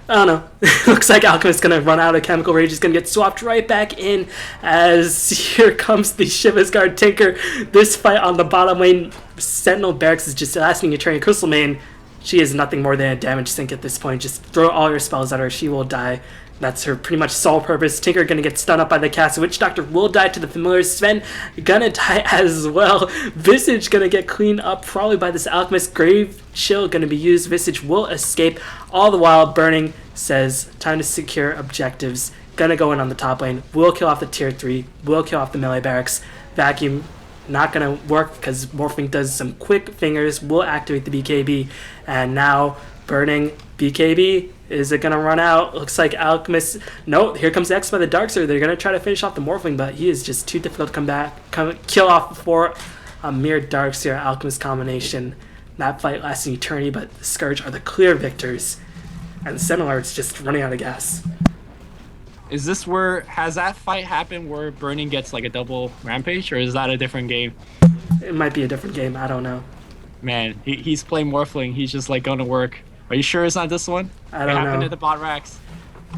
I don't know. Looks like Alchemist's gonna run out of Chemical Rage. He's gonna get swapped right back in, as here comes the Shiva's Guard Tinker. This fight on the bottom lane, Sentinel Barracks is just asking Eternal Crystal Main. She is nothing more than a damage sink at this point. Just throw all your spells at her, she will die. That's her pretty much sole purpose. Tinker gonna get stunned up by the cast. Witch Doctor will die to the familiar. Sven gonna die as well. Visage gonna get cleaned up probably by this Alchemist. Grave Chill gonna be used. Visage will escape. All the while, Burning says, time to secure objectives. Gonna go in on the top lane. Will kill off the tier 3. Will kill off the melee barracks. Vacuum not gonna work because Morphling does some quick fingers. Will activate the BKB. And now Burning BKB. Is it going to run out? Looks like Alchemist... No, here comes X by the Darkseid. They're going to try to finish off the Morphling, but he is just too difficult to kill off before a mere Darkseid Alchemist combination. That fight lasts an eternity, but the Scourge are the clear victors. And the Sentinel is just running out of gas. Is this where... Has that fight happened where Burning gets like a double rampage, or is that a different game? It might be a different game. I don't know. Man, he's playing Morphling. He's just like going to work. Are you sure it's not this one? I don't know. What happened to the bot racks?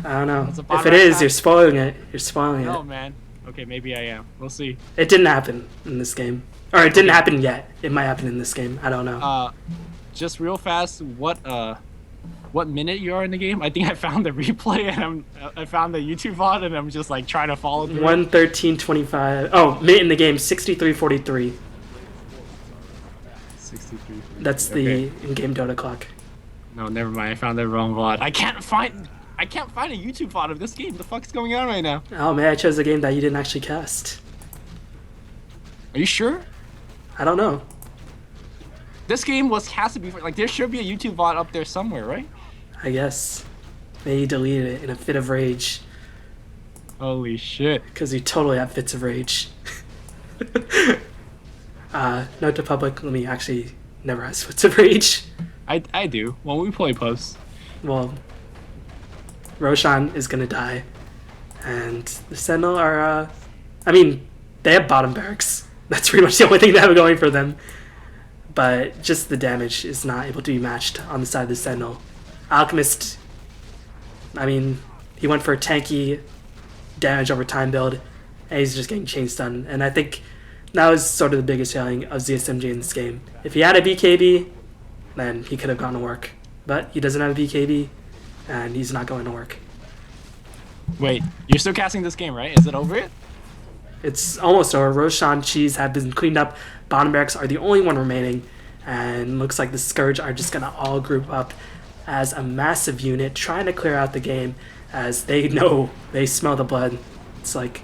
I don't know. If it is, you're spoiling it. You're spoiling it. No, man. Okay, maybe I am. We'll see. It didn't happen in this game. Or it didn't happen yet. It might happen in this game. I don't know. Just real fast, what minute you are in the game? I think I found the replay and I found the YouTube VOD and I'm just like trying to follow through. 1:13:25. Oh, minute in the game, 63:43. 63. That's the in-game Dota clock. No, never mind. I found the wrong VOD. I can't find a YouTube VOD of this game. The fuck's going on right now? Oh man, I chose a game that you didn't actually cast. Are you sure? I don't know. This game has to be like there should be a YouTube VOD up there somewhere, right? I guess. Maybe you deleted it in a fit of rage. Holy shit. Because you totally have fits of rage. Note to public, let me actually never has fits of rage. I do. When we play posts. Well, Roshan is gonna die. And the Sentinel are, I mean, they have bottom barracks. That's pretty much the only thing they have going for them. But just the damage is not able to be matched on the side of the Sentinel. Alchemist, I mean, he went for a tanky damage over time build, and he's just getting chain stun. And I think that was sort of the biggest failing of ZSMG in this game. If he had a BKB, then he could have gone to work. But he doesn't have a BKB, and he's not going to work. Wait, you're still casting this game, right? Is it over yet? It's almost over. Roshan, Cheese have been cleaned up. Bottom barracks are the only one remaining. And looks like the Scourge are just going to all group up as a massive unit, trying to clear out the game, as they know, they smell the blood. It's like,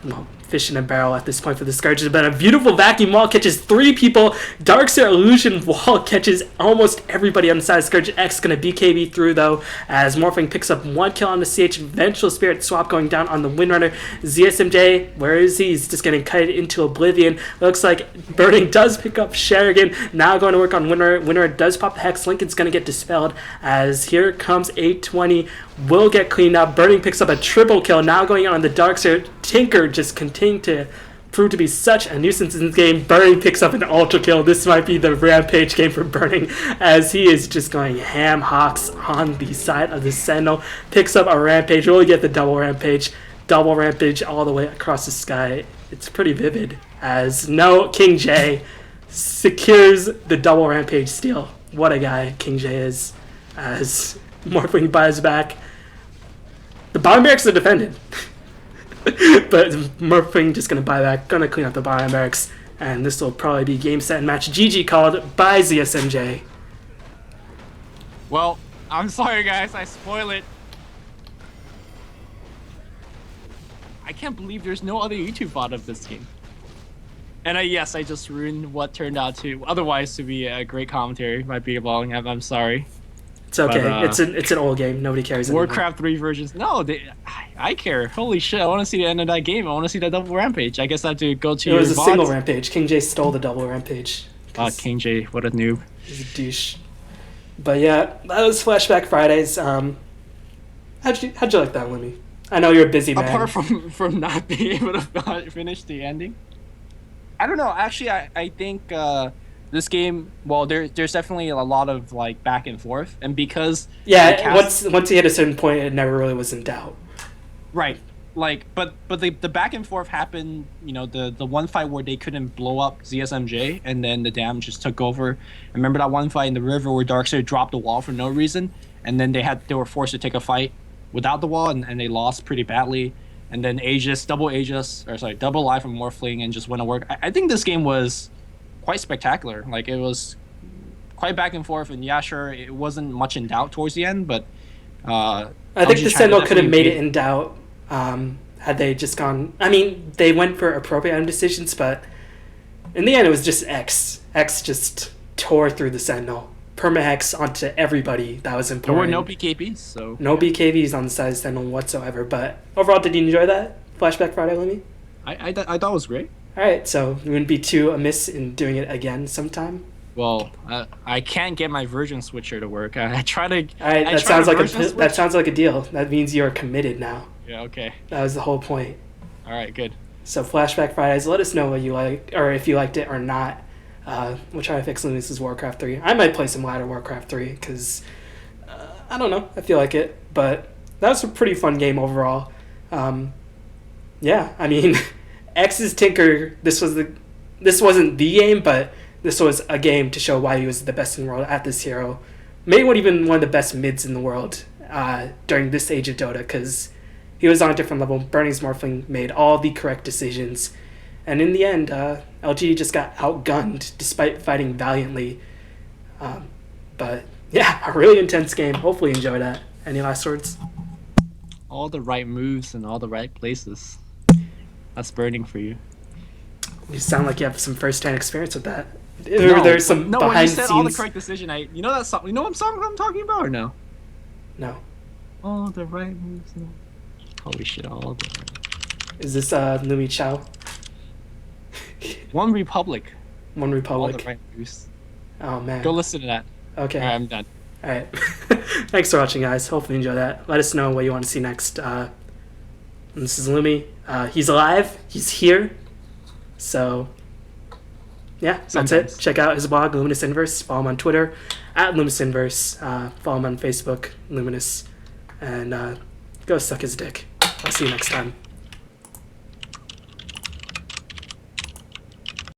well, fish in a barrel at this point for the Scourge. But a beautiful vacuum wall catches 3 people. Darkseid Illusion wall catches almost everybody on the side of Scourge. X going to BKB through, though, as Morphling picks up 1 kill on the CH. Vengeful Spirit swap going down on the Windrunner. ZSMJ, where is he? He's just getting cut into oblivion. Looks like Burning does pick up Sherrigan. Now going to work on Windrunner. Windrunner does pop the Hex. Lincoln's going to get dispelled, as here comes 820. Will get cleaned up. Burning picks up a triple kill. Now going on the Darkseid. Tinker just continuing to proved to be such a nuisance in this game. Burning picks up an ultra kill. This might be the rampage game for Burning, as he is just going ham hocks on the side of the Sentinel. Picks up a rampage. Really get the double rampage all the way across the sky. It's pretty vivid, as no King J secures the double rampage steal. What a guy King J is, as Morphling buys back. The bottom barracks are defended. But Morphling just going to buy back, going to clean up the bottom barracks, and this will probably be game, set, and match GG called by ZSMJ. Well, I'm sorry, guys. I spoil it. I can't believe there's no other YouTube VOD of this game. And yes, I just ruined what turned out to otherwise to be a great commentary. Might be long. I'm sorry. It's okay. But, it's an old game. Nobody cares anymore. Warcraft 3 versions. No, I care. Holy shit! I want to see the end of that game. I want to see that double rampage. I guess I have to go to. It was a single rampage. King J stole the double rampage. King J, what a noob. He's a douche. But yeah, that was Flashback Fridays. How'd you like that, Lemmy? I know you're a busy man. Apart from not being able to finish the ending. I don't know. Actually, I think this game. Well, there's definitely a lot of like back and forth, and because once he hit a certain point, it never really was in doubt. Right. Like, but the back and forth happened. You know, the one fight where they couldn't blow up ZSMJ, and then the Dam just took over. I remember that one fight in the river where Darkseid dropped the wall for no reason, and then they were forced to take a fight without the wall, and they lost pretty badly. And then double life from Morphling, and just went to work. I think this game was quite spectacular. Like, it was quite back and forth, and yeah, sure, it wasn't much in doubt towards the end, but I think the Sentinel could have made it in doubt had they just gone. I mean, they went for appropriate item decisions, but in the end, it was just X. X just tore through the Sentinel. Perma-Hex onto everybody that was important. There were no BKBs, so... No BKBs on the side of Sentinel whatsoever, but overall, did you enjoy that Flashback Friday, Lemmy? I thought it was great. Alright, so you wouldn't be too amiss in doing it again sometime? Well, I can't get my version switcher to work. I try to... Alright, that sounds like a deal. That means you're committed now. Yeah, okay. That was the whole point. Alright, good. So Flashback Fridays, let us know what you like, or if you liked it or not. We'll try to fix Luminous' Warcraft 3. I might play some ladder Warcraft 3, because, I don't know, I feel like it. But that was a pretty fun game overall. Yeah, I mean, X's Tinker, this wasn't the game, but this was a game to show why he was the best in the world at this hero. Maybe even one of the best mids in the world during this age of Dota, because he was on a different level. Burning's Morphling made all the correct decisions. And in the end, LGD just got outgunned despite fighting valiantly. But yeah, a really intense game. Hopefully you enjoyed that. Any last words? All the right moves in all the right places. That's Burning for you. You sound like you have some first-hand experience with that. There's some behind when you the said scenes... all the correct decision, you know that song? You know what song I'm talking about or no? No. All the right moves. Holy shit! All the. Is this Lumi Chow? One Republic. One Republic. All the right moves. Oh man. Go listen to that. Okay. Alright, I'm done. Alright. Thanks for watching, guys. Hopefully you enjoy that. Let us know what you want to see next. This is Lumi. He's alive. He's here. So, yeah, that's it. Check out his blog, Luminous Inverse. Follow him on Twitter, @LuminouSinverse. Follow him on Facebook, Luminous. And go suck his dick. I'll see you next time.